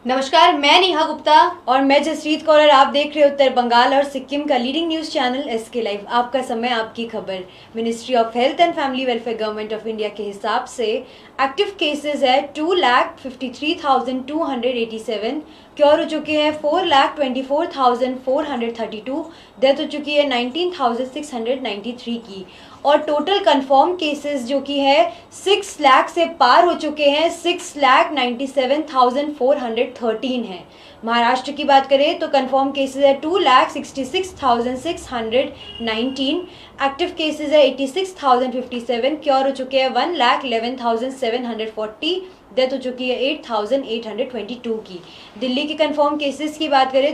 नमस्कार, मैं नेहा गुप्ता और मैं जसरीत कौर और आप देख रहे हो उत्तर बंगाल और सिक्किम का leading news channel SK live. आपका समय, आपकी खबर। Ministry of health and family welfare government of India के हिसाब से एक्टिव केसेस है 2,53,287, क्योर हो चुके हैं 4,24,432, डेथ हो चुकी है 19,693 की, और टोटल कंफर्म केसेस जो कि है 6 लाख से पार हो चुके हैं, 6,97,413 है। महाराष्ट्र की बात करें तो कंफर्म केसेस है 2,66,619, एक्टिव केसेस है 86,057, क्योर हो चुके हैं 1,11,740, डेथ हो चुकी है 8,822 की। दिल्ली के कंफर्म केसेस की बात करें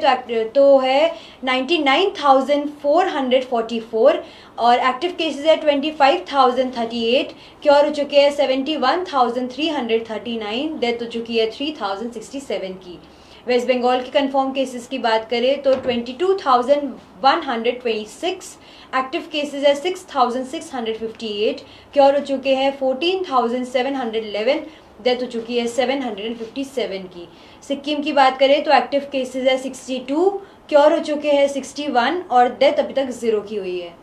तो है 99,444, और एक्टिव केसेस है 25,038, क्योर हो चुके हैं 71,339, डेथ हो चुकी है 3,067 की। वेस्ट बंगाल के कंफर्म केसेस की बात करें तो 22,126, एक्टिव केसेस है 6,658, क्योर हो चुके हैं 14,711, डेथ हो चुकी है 757 की। सिक्किम की बात करें तो एक्टिव केसेस है 62, क्योर हो चुके हैं 61, और डेथ अभी तक 0 की हुई है।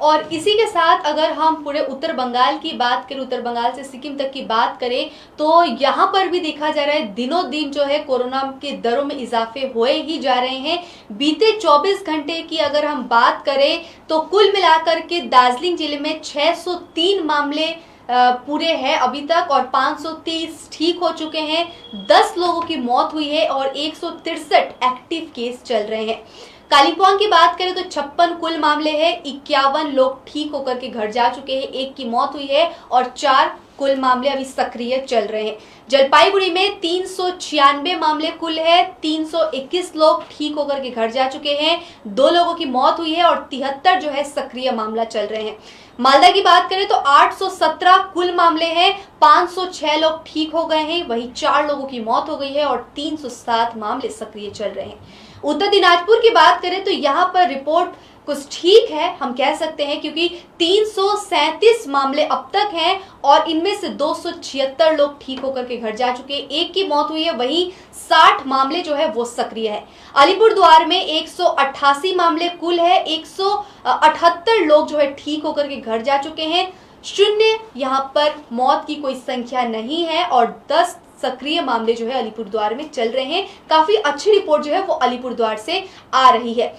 और इसी के साथ अगर हम पूरे उत्तर बंगाल की बात करें, उत्तर बंगाल से सिक्किम तक की बात करें, तो यहाँ पर भी देखा जा रहा है दिनों दिन जो है कोरोना के दरों में इजाफे हुए ही जा रहे हैं। बीते 24 घंटे की अगर हम बात करें तो कुल मिलाकर के दार्जिलिंग जिले में 603 मामले पूरे हैं अभी तक, और 530 ठीक हो चुके हैं, 10 लोगों की मौत हुई है और 163 एक्टिव केस चल रहे हैं। कालिम्पोंग की बात करें तो 56 कुल मामले हैं, 51 लोग ठीक होकर के घर जा चुके हैं, 1 की मौत हुई है और 4 कुल मामले अभी सक्रिय चल रहे हैं। जलपाईगुड़ी में 396 मामले कुल है, 321 लोग ठीक होकर के घर जा चुके हैं, 2 लोगों की मौत हुई है और 73 जो है सक्रिय मामला चल रहे हैं। मालदा की बात करें तो 817 कुल मामले हैं, 506 लोग ठीक हो गए हैं, वही 4 लोगों की मौत हो गई है और 307 मामले सक्रिय चल रहे हैं। उत्तर दिनाजपुर की बात करें तो यहाँ पर रिपोर्ट कुछ ठीक है, हम कह सकते हैं, क्योंकि 337 मामले अब तक हैं और इनमें से 276 लोग ठीक होकर के घर जा चुके हैं, 1 की मौत हुई है, वही 60 मामले जो है वो सक्रिय है। अलीपुरद्वार में 188 मामले कुल है, 178 लोग जो है ठीक होकर के घर जा चुके हैं, 0 यहाँ पर मौत की कोई संख्या नहीं है और 10 सक्रिय मामले जो है अलीपुरद्वार में चल रहे हैं। काफी अच्छी रिपोर्ट जो है वो अलीपुरद्वार से आ रही है।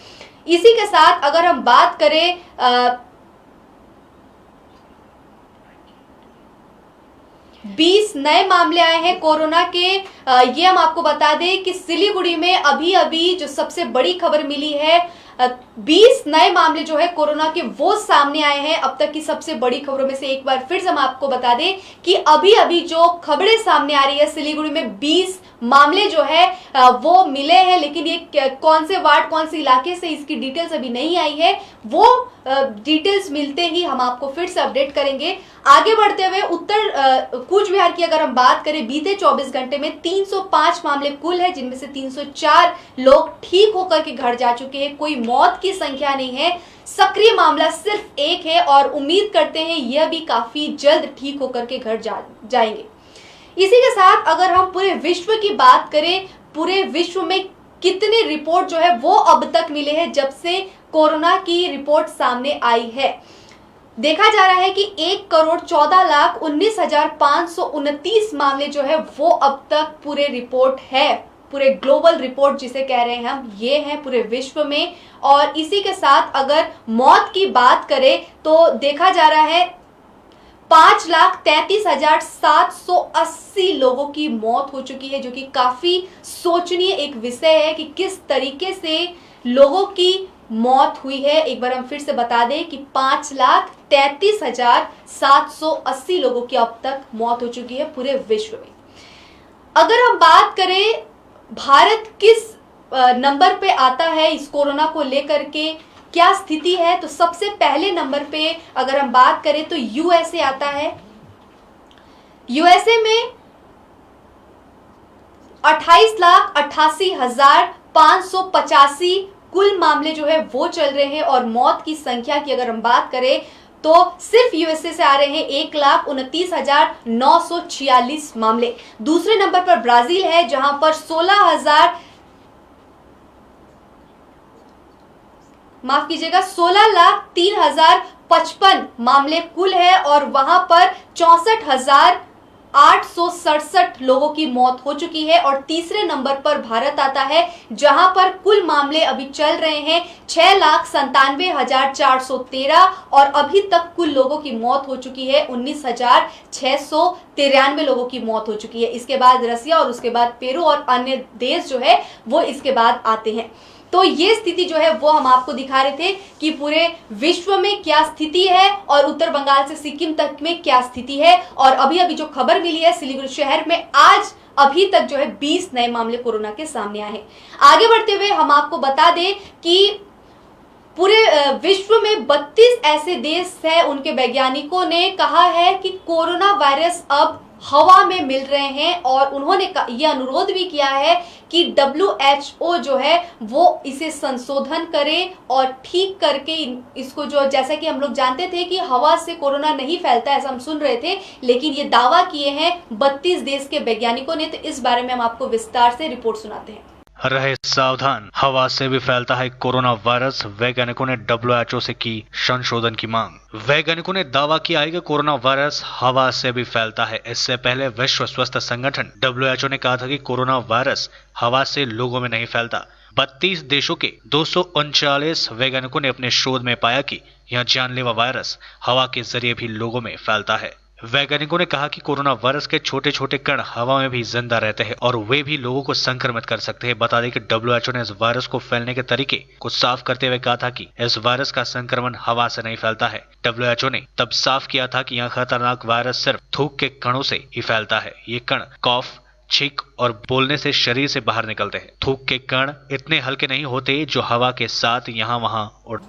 इसी के साथ अगर हम बात करें 20 नए मामले आए हैं कोरोना के। ये हम आपको बता दें कि सिलीगुड़ी में अभी अभी जो सबसे बड़ी खबर मिली है, 20 नए मामले जो है कोरोना के वो सामने आए हैं। अब तक की सबसे बड़ी खबरों में से एक बार फिर से हम आपको बता दें कि अभी अभी जो खबरें सामने आ रही है, सिलीगुड़ी में 20 मामले जो है वो मिले हैं, लेकिन ये कौन से वार्ड कौन से इलाके से, इसकी डिटेल्स अभी नहीं आई है। वो डिटेल्स मिलते ही हम आपको फिर से अपडेट करेंगे। आगे बढ़ते हुए उत्तर कूच बिहार की अगर हम बात करें, बीते 24 घंटे में 305 मामले कुल है, जिनमें से 304 लोग ठीक होकर के घर जा चुके हैं, कोई मौत की संख्या नहीं है, सक्रिय मामला सिर्फ 1 है और उम्मीद करते हैं यह भी काफी जल्द ठीक होकर के घर जाएंगे। इसी के साथ अगर हम पूरे विश्व की बात करें, पूरे विश्व में कितने रिपोर्ट जो है वो अब तक मिले हैं जब से कोरोना की रिपोर्ट सामने आई है, देखा जा रहा है कि 1,14,19,529 मामले जो है वो अब तक पूरे रिपोर्ट है, पूरे ग्लोबल रिपोर्ट जिसे कह रहे हैं हम, ये है पूरे विश्व में। और इसी के साथ अगर मौत की बात करें तो देखा जा रहा है 5,33,780 लोगों की मौत हो चुकी है, जो कि काफी सोचनीय एक विषय है कि किस तरीके से लोगों की मौत हुई है। एक बार हम फिर से बता दें कि 5,33,780 लोगों की अब तक मौत हो चुकी है पूरे विश्व में। अगर हम बात करें भारत किस नंबर पे आता है इस कोरोना को लेकर के, क्या स्थिति है, तो सबसे पहले नंबर पे अगर हम बात करें तो यूएसए आता है। यूएसए में 28,88,585 कुल मामले जो है वो चल रहे हैं और मौत की संख्या की अगर हम बात करें तो सिर्फ यूएसए से आ रहे हैं 1,29,946 मामले। दूसरे नंबर पर ब्राजील है जहां पर 16,03,055 मामले कुल है और वहां पर 64,867 लोगों की मौत हो चुकी है। और तीसरे नंबर पर भारत आता है जहां पर कुल मामले अभी चल रहे हैं 6,97,413 और अभी तक कुल लोगों की मौत हो चुकी है 19,693 लोगों की मौत हो चुकी है। इसके बाद रसिया और उसके बाद पेरू और अन्य देश जो है वो इसके बाद आते हैं। तो ये स्थिति जो है वो हम आपको दिखा रहे थे कि पूरे विश्व में क्या स्थिति है और उत्तर बंगाल से सिक्किम तक में क्या स्थिति है। और अभी अभी जो खबर मिली है सिलीगुड़ी शहर में आज अभी तक जो है 20 नए मामले कोरोना के सामने आए हैं। आगे बढ़ते हुए हम आपको बता दें कि पूरे विश्व में 32 ऐसे देश हैं, उनके वैज्ञानिकों ने कहा है कि कोरोना वायरस अब हवा में मिल रहे हैं और उन्होंने यह अनुरोध भी किया है कि WHO जो है वो इसे संशोधन करे और ठीक करके इसको जो, जैसा कि हम लोग जानते थे कि हवा से कोरोना नहीं फैलता, ऐसा हम सुन रहे थे, लेकिन ये दावा किए हैं 32 देश के वैज्ञानिकों ने। तो इस बारे में हम आपको विस्तार से रिपोर्ट सुनाते हैं। रहे सावधान, हवा से भी फैलता है कोरोना वायरस। वैज्ञानिकों ने WHO से की संशोधन की मांग। वैज्ञानिकों ने दावा किया है कि कोरोना वायरस हवा से भी फैलता है। इससे पहले विश्व स्वास्थ्य संगठन WHO ने कहा था कि कोरोना वायरस हवा से लोगों में नहीं फैलता। 32 देशों के 239 वैज्ञानिकों ने अपने शोध में पाया कि यह जानलेवा वायरस हवा के जरिए भी लोगों में फैलता है। वैज्ञानिकों ने कहा कि कोरोना वायरस के छोटे छोटे कण हवा में भी जिंदा रहते हैं और वे भी लोगों को संक्रमित कर सकते हैं। बता दें कि WHO ने इस वायरस को फैलने के तरीके को साफ करते हुए कहा था कि इस वायरस का संक्रमण हवा से नहीं फैलता है। WHO ने तब साफ किया था कि यह खतरनाक वायरस सिर्फ थूक के कणों से ही फैलता है। ये कण कॉफ, छींक और बोलने से शरीर से बाहर निकलते हैं। थूक के कण इतने हल्के नहीं होते जो हवा के साथ यहाँ वहाँ उड़।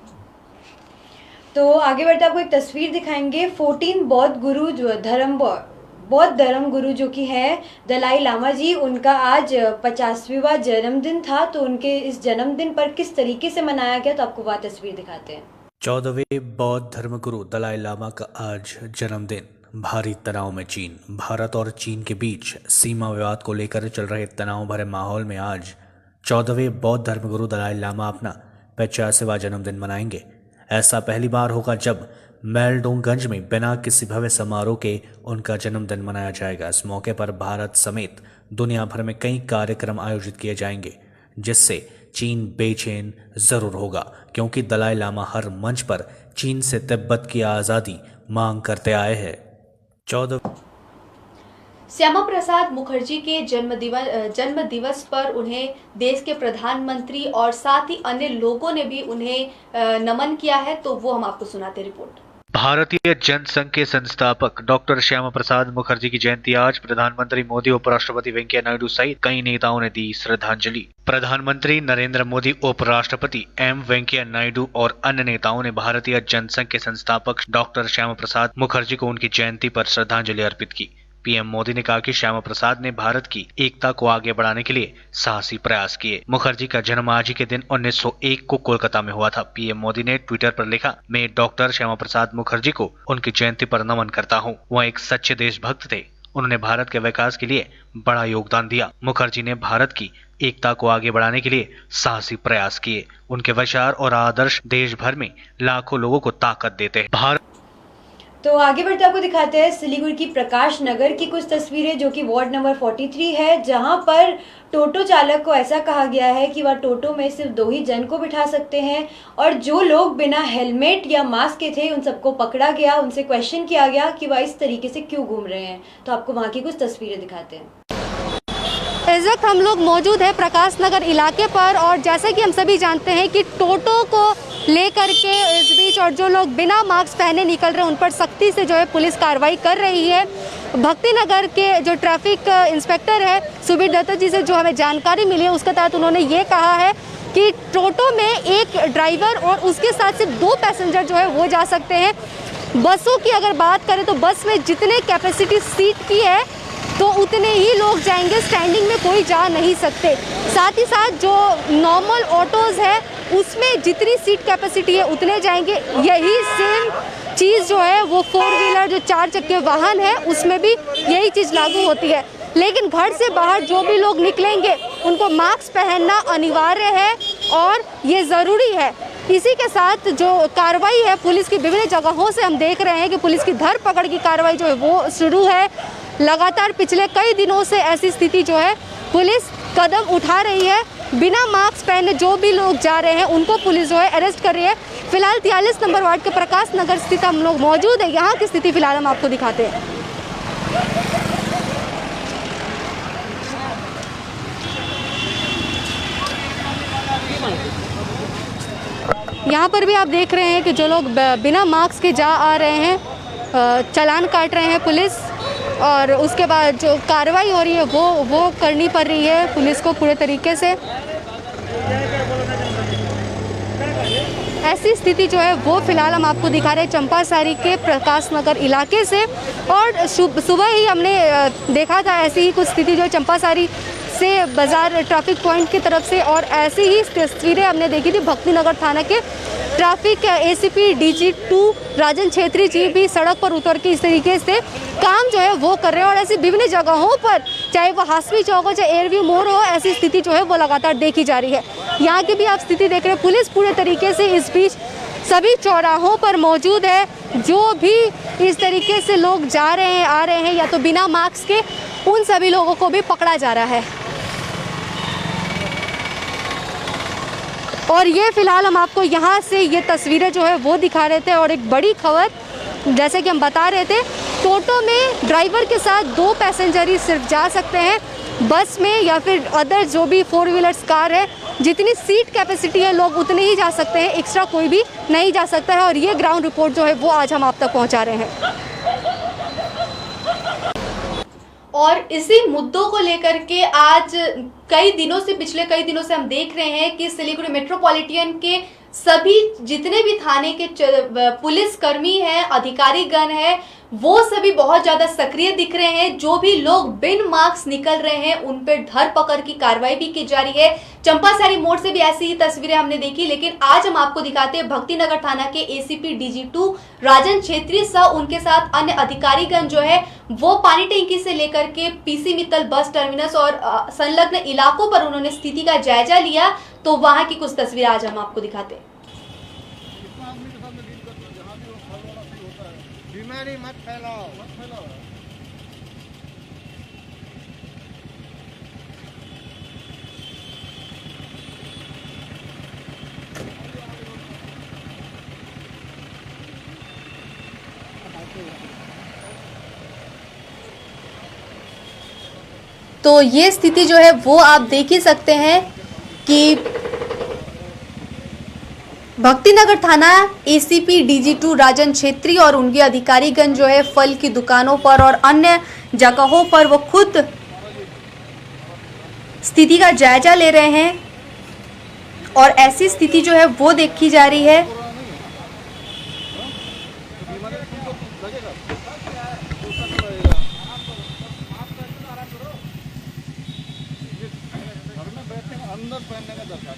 तो आगे बढ़ते आपको एक तस्वीर दिखाएंगे। 14 बौद्ध धर्म गुरु जो कि है दलाई लामा जी, उनका आज 50वां जन्मदिन था। तो उनके इस जन्मदिन पर किस तरीके से मनाया गया, तो आपको वह तस्वीर दिखाते हैं। 14वें बौद्ध धर्मगुरु दलाई लामा का आज जन्मदिन। भारी तनाव में चीन। भारत और चीन के बीच सीमा विवाद को लेकर चल रहे तनाव भरे माहौल में आज 14वें बौद्ध धर्मगुरु दलाई लामा अपना 50वां जन्मदिन मनाएंगे। ऐसा पहली बार होगा जब मेलडोंगगंज में बिना किसी भव्य समारोह के उनका जन्मदिन मनाया जाएगा। इस मौके पर भारत समेत दुनिया भर में कई कार्यक्रम आयोजित किए जाएंगे, जिससे चीन बेचैन जरूर होगा, क्योंकि दलाई लामा हर मंच पर चीन से तिब्बत की आज़ादी मांग करते आए हैं। श्यामा प्रसाद मुखर्जी के जन्म दिवस पर उन्हें देश के प्रधानमंत्री और साथ ही अन्य लोगों ने भी उन्हें नमन किया है। तो वो हम आपको सुनाते रिपोर्ट। भारतीय जनसंघ के संस्थापक डॉक्टर श्यामा प्रसाद मुखर्जी की जयंती आज। प्रधानमंत्री मोदी, उपराष्ट्रपति वेंकैया नायडू सहित कई नेताओं ने दी श्रद्धांजलि। प्रधानमंत्री नरेंद्र मोदी, उपराष्ट्रपति वेंकैया नायडू और अन्य नेताओं ने भारतीय जनसंघ के संस्थापक डॉक्टर श्यामा प्रसाद मुखर्जी को उनकी जयंती पर श्रद्धांजलि अर्पित की। पीएम मोदी ने कहा कि श्यामा प्रसाद ने भारत की एकता को आगे बढ़ाने के लिए साहसी प्रयास किए। मुखर्जी का जन्म आज ही के दिन 1901 को कोलकाता में हुआ था। पीएम मोदी ने ट्विटर पर लिखा, मैं डॉक्टर श्यामा प्रसाद मुखर्जी को उनकी जयंती पर नमन करता हूँ। वह एक सच्चे देशभक्त थे। उन्होंने भारत के विकास के लिए बड़ा योगदान दिया। मुखर्जी ने भारत की एकता को आगे बढ़ाने के लिए साहसी प्रयास किए। उनके विचार और आदर्श देश भर में लाखों लोगों को ताकत देते हैं। तो आगे बढ़ते आपको दिखाते हैं सिलीगुड़ी की प्रकाश नगर की कुछ तस्वीरें, जो कि वार्ड नंबर 43 है, जहां पर टोटो चालक को ऐसा कहा गया है कि वह टोटो में सिर्फ 2 ही जन को बिठा सकते हैं और जो लोग बिना हेलमेट या मास्क के थे उन सबको पकड़ा गया। उनसे क्वेश्चन किया गया कि वह इस तरीके से क्यों घूम रहे हैं। तो आपको वहाँ की कुछ तस्वीरें दिखाते हैं। इस वक्त हम लोग मौजूद है प्रकाश नगर इलाके पर और जैसे कि हम सभी जानते हैं कि टोटो को लेकर के इस बीच और जो लोग बिना मास्क पहने निकल रहे हैं उन पर सख्ती से जो है पुलिस कार्रवाई कर रही है। भक्ति नगर के जो ट्रैफिक इंस्पेक्टर है सुबीर दत्ता जी से जो हमें जानकारी मिली है उसके तहत उन्होंने ये कहा है कि टोटो में एक ड्राइवर और उसके साथ सिर्फ 2 पैसेंजर जो है वो जा सकते हैं। बसों की अगर बात करें तो बस में जितने कैपेसिटी सीट की है तो उतने ही लोग जाएंगे, स्टैंडिंग में कोई जा नहीं सकते। साथ ही साथ जो नॉर्मल ऑटोज़ है उसमें जितनी सीट कैपेसिटी है उतने जाएंगे। यही सेम चीज़ जो है वो 4 व्हीलर जो 4 चक्के वाहन है उसमें भी यही चीज़ लागू होती है। लेकिन घर से बाहर जो भी लोग निकलेंगे उनको मास्क पहनना अनिवार्य है और ये ज़रूरी है। इसी के साथ जो कार्रवाई है पुलिस की विभिन्न जगहों से हम देख रहे हैं कि पुलिस की धरपकड़ की कार्रवाई जो है वो शुरू है। लगातार पिछले कई दिनों से ऐसी स्थिति जो है पुलिस कदम उठा रही है। बिना मास्क पहने जो भी लोग जा रहे हैं उनको पुलिस जो है अरेस्ट कर रही है। फिलहाल 43 नंबर वार्ड के प्रकाश नगर स्थित हम लोग मौजूद है। यहाँ की स्थिति फिलहाल हम आपको दिखाते हैं। यहाँ पर भी आप देख रहे हैं कि जो लोग बिना मास्क के जा आ रहे हैं चालान काट रहे हैं पुलिस, और उसके बाद जो कार्रवाई हो रही है वो करनी पड़ रही है पुलिस को पूरे तरीके से। ऐसी स्थिति जो है वो फिलहाल हम आपको दिखा रहे हैं चंपासारी के प्रकाश नगर इलाके से। और सुबह ही हमने देखा था ऐसी ही कुछ स्थिति जो है चंपासारी से बाज़ार ट्रैफिक पॉइंट की तरफ से, और ऐसी ही तस्वीरें हमने देखी थी भक्ति नगर थाना के ट्रैफिक एसीपी DG2 राजन छेत्री जी भी सड़क पर उतर के इस तरीके से काम जो है वो कर रहे हैं। और ऐसी विभिन्न जगहों पर चाहे वो हासवी चौक हो चाहे एयरव्यू मोड़ हो, ऐसी स्थिति जो है वो लगातार देखी जा रही है। यहाँ की भी आप स्थिति देख रहे हैं, पुलिस पूरे तरीके से इस बीच सभी चौराहों पर मौजूद है। जो भी इस तरीके से लोग जा रहे हैं आ रहे हैं या तो बिना मास्क के, उन सभी लोगों को भी पकड़ा जा रहा है। और ये फिलहाल हम आपको यहाँ से ये तस्वीरें जो है वो दिखा रहे थे। और एक बड़ी खबर जैसे कि हम बता रहे थे, टोटो में ड्राइवर के साथ 2 पैसेंजर ही सिर्फ जा सकते हैं। बस में या फिर अदर जो भी 4 व्हीलर्स कार है, जितनी सीट कैपेसिटी है लोग उतने ही जा सकते हैं, एक्स्ट्रा कोई भी नहीं जा सकता है। और ये ग्राउंड रिपोर्ट जो है वो आज हम आप तक पहुँचा रहे हैं। और इसी मुद्दों को लेकर के आज पिछले कई दिनों से हम देख रहे हैं कि सिलीगुड़ी मेट्रोपॉलिटन के सभी जितने भी थाने के पुलिस कर्मी हैं, अधिकारी गण हैं, वो सभी बहुत ज्यादा सक्रिय दिख रहे हैं। जो भी लोग बिन मास्क निकल रहे हैं उन पर धरपकड़ की कार्रवाई भी की जा रही है। चंपासारी मोड़ से भी ऐसी ही तस्वीरें हमने देखी, लेकिन आज हम आपको दिखाते हैं भक्ति नगर थाना के एसीपी DG2 राजन छेत्री सह उनके साथ अन्य अधिकारीगण जो है वो पानी टैंकी से लेकर के PC मित्तल बस टर्मिनस और संलग्न इलाकों पर उन्होंने स्थिति का जायजा लिया। तो वहां की कुछ तस्वीरें आज हम आपको दिखाते हैं। बीमारी मत फैलाओ। तो ये स्थिति जो है वो आप देख ही सकते हैं कि भक्तिनगर थाना एसीपी DG2 राजन छेत्री और उनके अधिकारीगण जो है फल की दुकानों पर और अन्य जगहों पर वो खुद स्थिति का जायजा ले रहे हैं। और ऐसी स्थिति जो है वो देखी जा रही है। अंदर पहनने का दरकार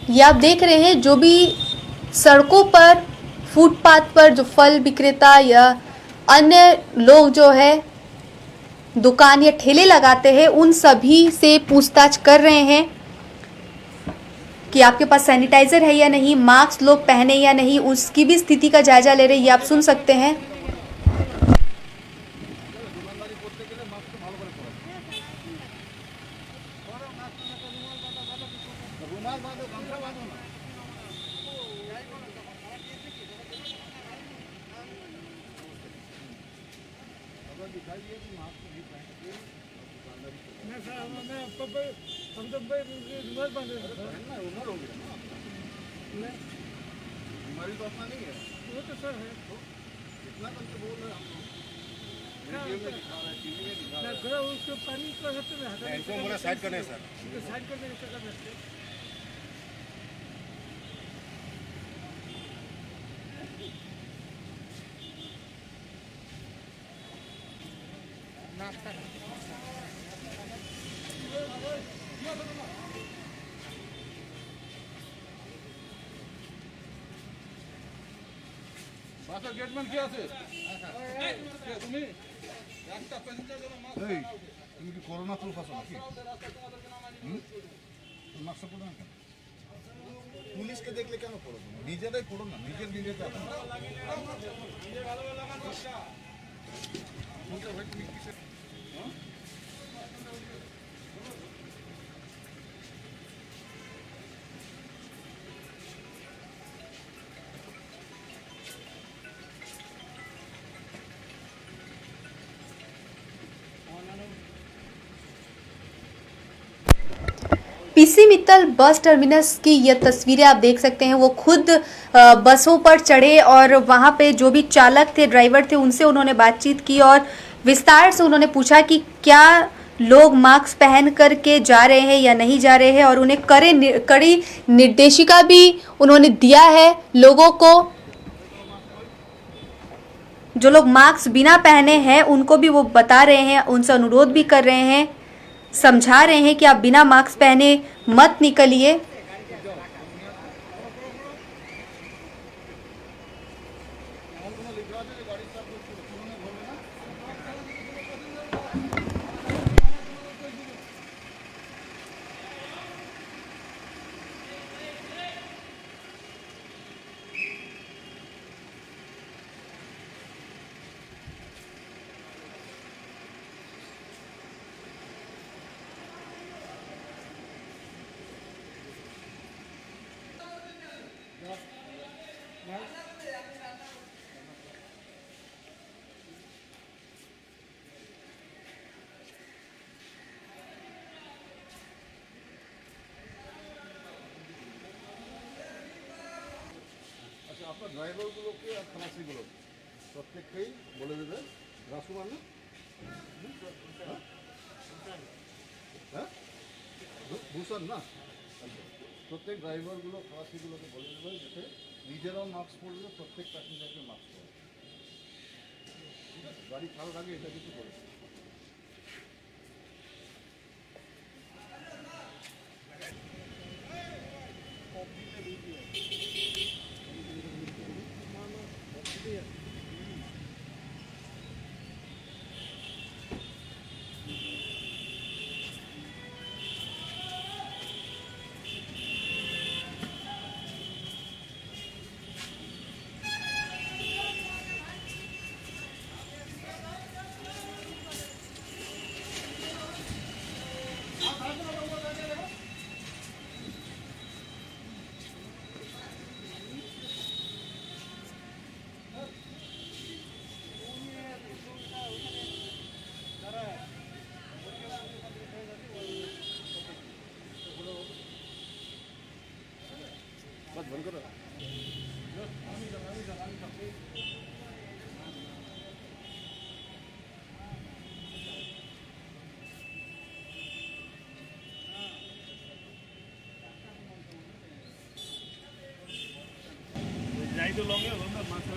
ये आप देख रहे हैं जो भी सड़कों पर फुटपाथ पर जो फल विक्रेता या अन्य लोग जो है दुकान या ठेले लगाते हैं उन सभी से पूछताछ कर रहे हैं कि आपके पास सैनिटाइजर है या नहीं, मास्क लोग पहने या नहीं, उसकी भी स्थिति का जायजा ले रहे हैं। ये आप सुन सकते हैं। हम तो उम्र हो गया ना, हमारी तो अपना नहीं है वो तो सर है इतना कम से बोल रहे हैं वीडियो में दिखा रहा है टीवी में दिखा रहा है उसको पानी को हटा इनको बोला साइड करने सर साइड करने का करते नाश्ता বাসা গেটম্যান কি আছে তুমি একটা প্যাসেঞ্জার জন্য এই তুমি কি করোনা প্রুফ আছো নাকি মাস্ক পরো না পুলিশকে দেখলে কেন পড়ো নিজেরাই পড়ো না নিজের নিজেতে আপনি নিজে ভালো লাগা মাস্কটা কোনটা ভাই তুমি কিসে पीसी मित्तल बस टर्मिनस की ये तस्वीरें आप देख सकते हैं। वो खुद बसों पर चढ़े और वहाँ पे जो भी चालक थे, ड्राइवर थे, उनसे उन्होंने बातचीत की और विस्तार से उन्होंने पूछा कि क्या लोग मास्क पहन करके जा रहे हैं या नहीं जा रहे हैं, और उन्हें कड़ी निर्देशिका भी उन्होंने दिया है लोगों को। जो लोग मास्क बिना पहने हैं उनको भी वो बता रहे हैं, उनसे अनुरोध भी कर रहे हैं, समझा रहे हैं कि आप बिना मास्क पहने मत निकलिए। আপনার ড্রাইভারগুলোকে আর খালাসিগুলো প্রত্যেককেই বলে দেবে রাসুমান না হ্যাঁ ভূষণ না প্রত্যেক ড্রাইভারগুলো খালাসিগুলোকে বলে দেবে যাতে নিজেরাও মাস্ক পরলে প্রত্যেক প্যাসেঞ্জারকে মাস্ক পরে ঠিক আছে গাড়ি ছাড়ার আগে এটা কিছু করে बस बंद करो जाई तो लोगे मास्क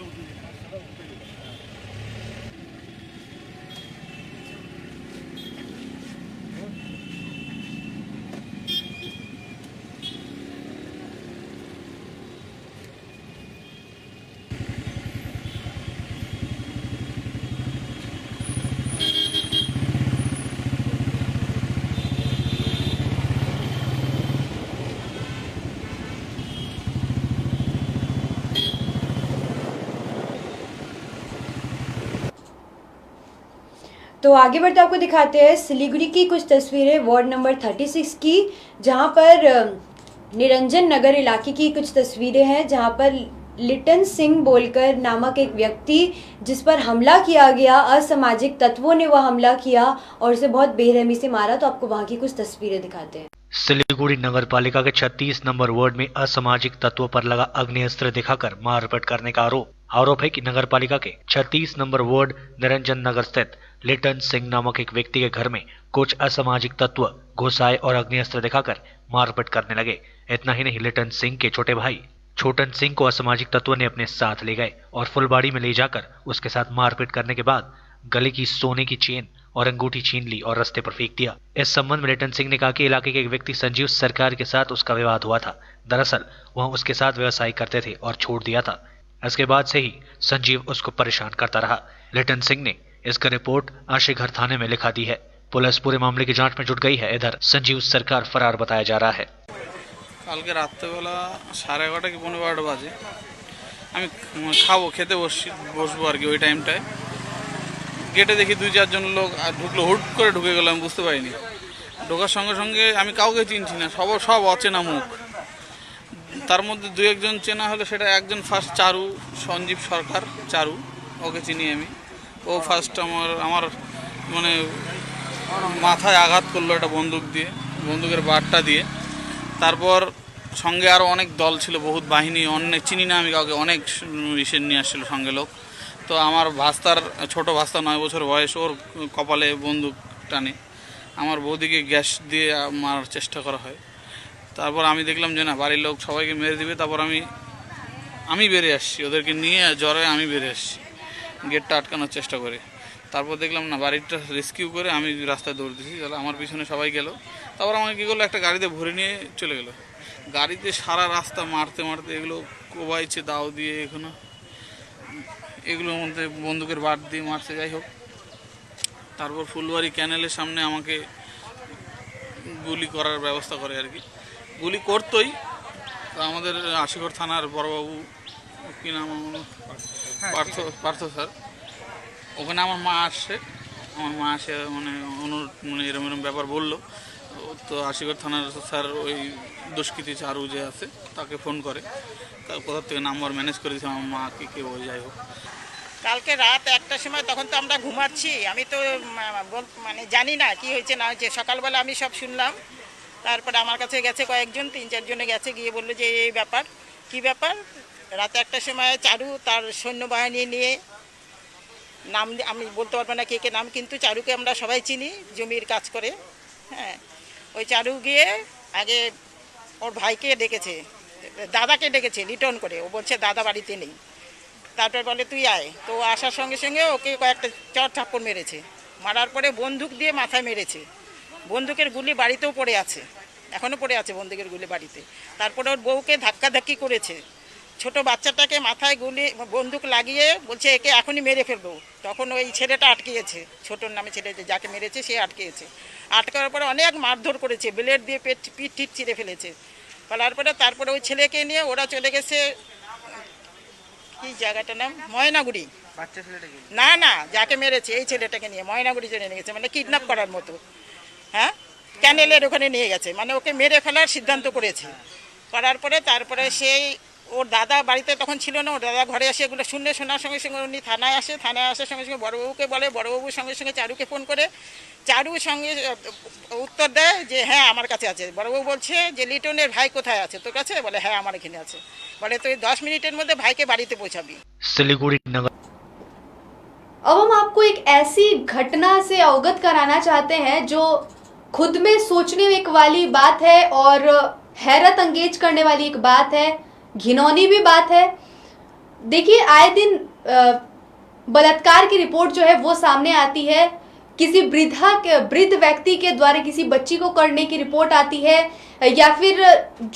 तो आगे बढ़ते आपको दिखाते हैं सिलीगुड़ी की कुछ तस्वीरें वार्ड नंबर 36 की, जहां पर निरंजन नगर इलाके की कुछ तस्वीरें हैं जहां पर लिटन सिंह बोलकर नामक एक व्यक्ति जिस पर हमला किया गया, असामाजिक तत्वों ने वह हमला किया और उसे बहुत बेरहमी से मारा। तो आपको वहां की कुछ तस्वीरें दिखाते हैं। सिलीगुड़ी नगर पालिका के 36 नंबर वार्ड में असामाजिक तत्वों पर लगा अग्निअस्त्र दिखाकर मारपीट करने का आरोप है कि नगर पालिका के 36 नंबर वार्ड निरंजन नगर स्थित लिटन सिंह नामक एक व्यक्ति के घर में कुछ असामाजिक तत्व घुस आए और अग्निअस्त्र दिखाकर मारपीट करने लगे। इतना ही नहीं, लिटन सिंह के छोटे भाई छोटन सिंह को असामाजिक तत्वों ने अपने साथ ले गए और फुलबाड़ी में ले जाकर उसके साथ मारपीट करने के बाद गले की सोने की चेन और अंगूठी छीन ली और रास्ते पर फेंक दिया। इस संबंध में लिटन सिंह ने कहा कि इलाके के एक व्यक्ति संजीव सरकार के साथ उसका विवाद हुआ था। दरअसल वह उसके साथ व्यवसाय करते थे और छोड़ दिया था। इसके बाद से ही संजीव उसको परेशान करता रहा। लिटन सिंह ने इसका रिपोर्ट आशीघर थाने में लिखा दी है। पुलिस पूरे मामले की जांच में जुट गई है। इधर संजीव सरकार फरार बताया जा रहा है। কালকে রাত্রেবেলা 11:30 কি 12:15 বাজে আমি খাবো খেতে বসবো আর কি। ওই টাইমটায় গেটে দেখি 2-4 জন লোক ঢুকলো, হুট করে ঢুকে গেল। আমি বুঝতে পারিনি। ঢোকার সঙ্গে সঙ্গে আমি কাউকে চিনছি না, সব অচেনা মুখ। তার মধ্যে 2-1 জন চেনা হলে সেটা একজন ফার্স্ট চারু, সঞ্জীব সরকার চারু, ওকে চিনি আমি। ও ফার্স্ট আমার মানে মাথায় আঘাত করলো একটা বন্দুক দিয়ে, বন্দুকের বারটা দিয়ে। তারপর সঙ্গে আরও অনেক দল ছিল, বহুত বাহিনী, অনেক চিনি না আমি কাউকে, অনেক ইসে নিয়ে আসছিল সঙ্গে লোক। তো আমার ভাস্তার ছোট ভাস্তা 9 বছর বয়স, ওর কপালে বন্দুক টানে। আমার বৌদিকে গ্যাস দিয়ে মারার চেষ্টা করা হয়। তারপর আমি দেখলাম যে না, বাড়ির লোক সবাইকে মেরে দিবে। তারপর আমি বেরিয়ে আসছি, ওদেরকে নিয়ে জ্বরে আমি বেরিয়ে আসছি গেটটা আটকানোর চেষ্টা করে। তারপর দেখলাম না, বাড়িটা রেস্কিউ করে আমি রাস্তায় দৌড় দিয়েছি। তাহলে আমার পিছনে সবাই গেল। তারপর আমাকে কী করলো, একটা গাড়িতে ভরে নিয়ে চলে গেলো। গাড়িতে সারা রাস্তা মারতে মারতে এগুলো কোবাইছে দাও দিয়ে, এগুলোর মধ্যে বন্দুকের বাট দিয়ে মারছে। যাই হোক, তারপর ফুলবাড়ি ক্যানেলের সামনে আমাকে গুলি করার ব্যবস্থা করে আর কি। গুলি করতোই। তো আমাদের আশিগড় থানার বড়বাবু, কী নাম, পার্থ স্যার, ওখানে আমার মা আসছে। আমার মা আসে মানে এরম ব্যাপার বললো। তো আশিগড় থানার স্যার ওই দুষ্কৃতী চারু যে আছে তাকে ফোন করে, তার কোথা থেকে নাম্বার ম্যানেজ করে দিয়েছে আমার মা কে ওই। যাই হোক, কালকে রাত 1টার সময়, তখন তো আমরা ঘুমাচ্ছি, আমি তো মানে জানি না কি হয়েছে না হয়েছে। সকালবেলা আমি সব শুনলাম। তারপরে আমার কাছে গেছে কয়েকজন, 3-4 জনে গেছে, গিয়ে বললো যে এই ব্যাপার। কি ব্যাপার? রাতে 1টার সময় চারু তার সৈন্যবাহিনী নিয়ে, নাম আমি বলতে পারবো না কে নাম, কিন্তু চারুকে আমরা সবাই চিনি, জমির কাজ করে। হ্যাঁ, ওই চারু গিয়ে আগে ওর ভাইকে ডেকেছে, দাদাকে ডেকেছে রিটার্ন করে। ও বলছে দাদা বাড়িতে নেই। তারপর বলে তুই আয়। তো আসার সঙ্গে সঙ্গে ওকে কয়েকটা চড় থাপ্পড় মেরেছে। মারার পরে বন্দুক দিয়ে মাথায় মেরেছে। বন্দুকের গুলি বাড়িতেও পড়ে আছে, এখনও পড়ে আছে বন্দুকের গুলি বাড়িতে। তারপরে ওর বউকে ধাক্কাধাক্কি করেছে। ছোট বাচ্চাটাকে মাথায় বন্দুক লাগিয়ে বলছে একে এখনই মেরে ফেলবো। তখন ওই ছেলেটা আটকিয়েছে, ছোটোর নামে ছেলে যাকে মেরেছে সে আটকিয়েছে। আটকানোর পরে অনেক মারধর করেছে, ব্লেড দিয়ে পিঠ টিট চিরে ফেলেছে। ফেলার পরে তারপরে ওই ছেলেকে নিয়ে ওরা চলে গেছে, কি জায়গাটার নাম, ময়নাগুড়ি। না, যাকে মেরেছে এই ছেলেটাকে নিয়ে ময়নাগুড়ি চলে নিয়ে গেছে, মানে কিডন্যাপ করার মতো। হ্যাঁ, ক্যানেলের ওখানে নিয়ে গেছে, মানে ওকে মেরে ফেলার সিদ্ধান্ত করেছে। করার পরে তারপরে সেই ওর দাদা বাড়িতে তখন ছিল না। ওর দাদা ঘরে আসে এগুলো শোনার সঙ্গে সঙ্গে উনি থানায় আসার সঙ্গে সঙ্গে বড়বাবুকে বলে, বড়বাবুর সঙ্গে সঙ্গে চারুকে ফোন করে। চারুর সঙ্গে উত্তর দেয় যে হ্যাঁ আমার কাছে আছে। বড়বাবু বলছে যে লিটনের ভাই কোথায় আছে, তোর কাছে? বলে হ্যাঁ আমার এখানে আছে। বলে তুই 10 মিনিটের মধ্যে ভাইকে বাড়িতে পৌঁছাবি। सिलीगुड़ी नगर। अब हम आपको एक ऐसी घटना से अवगत कराना चाहते हैं जो खुद में सोचने एक वाली बात है और हैरत अंगेज करने वाली एक बात है, घिनौनी भी बात है। देखिए, आए दिन बलात्कार की रिपोर्ट जो है वो सामने आती है। किसी वृद्ध व्यक्ति के द्वारा किसी बच्ची को करने की रिपोर्ट आती है, या फिर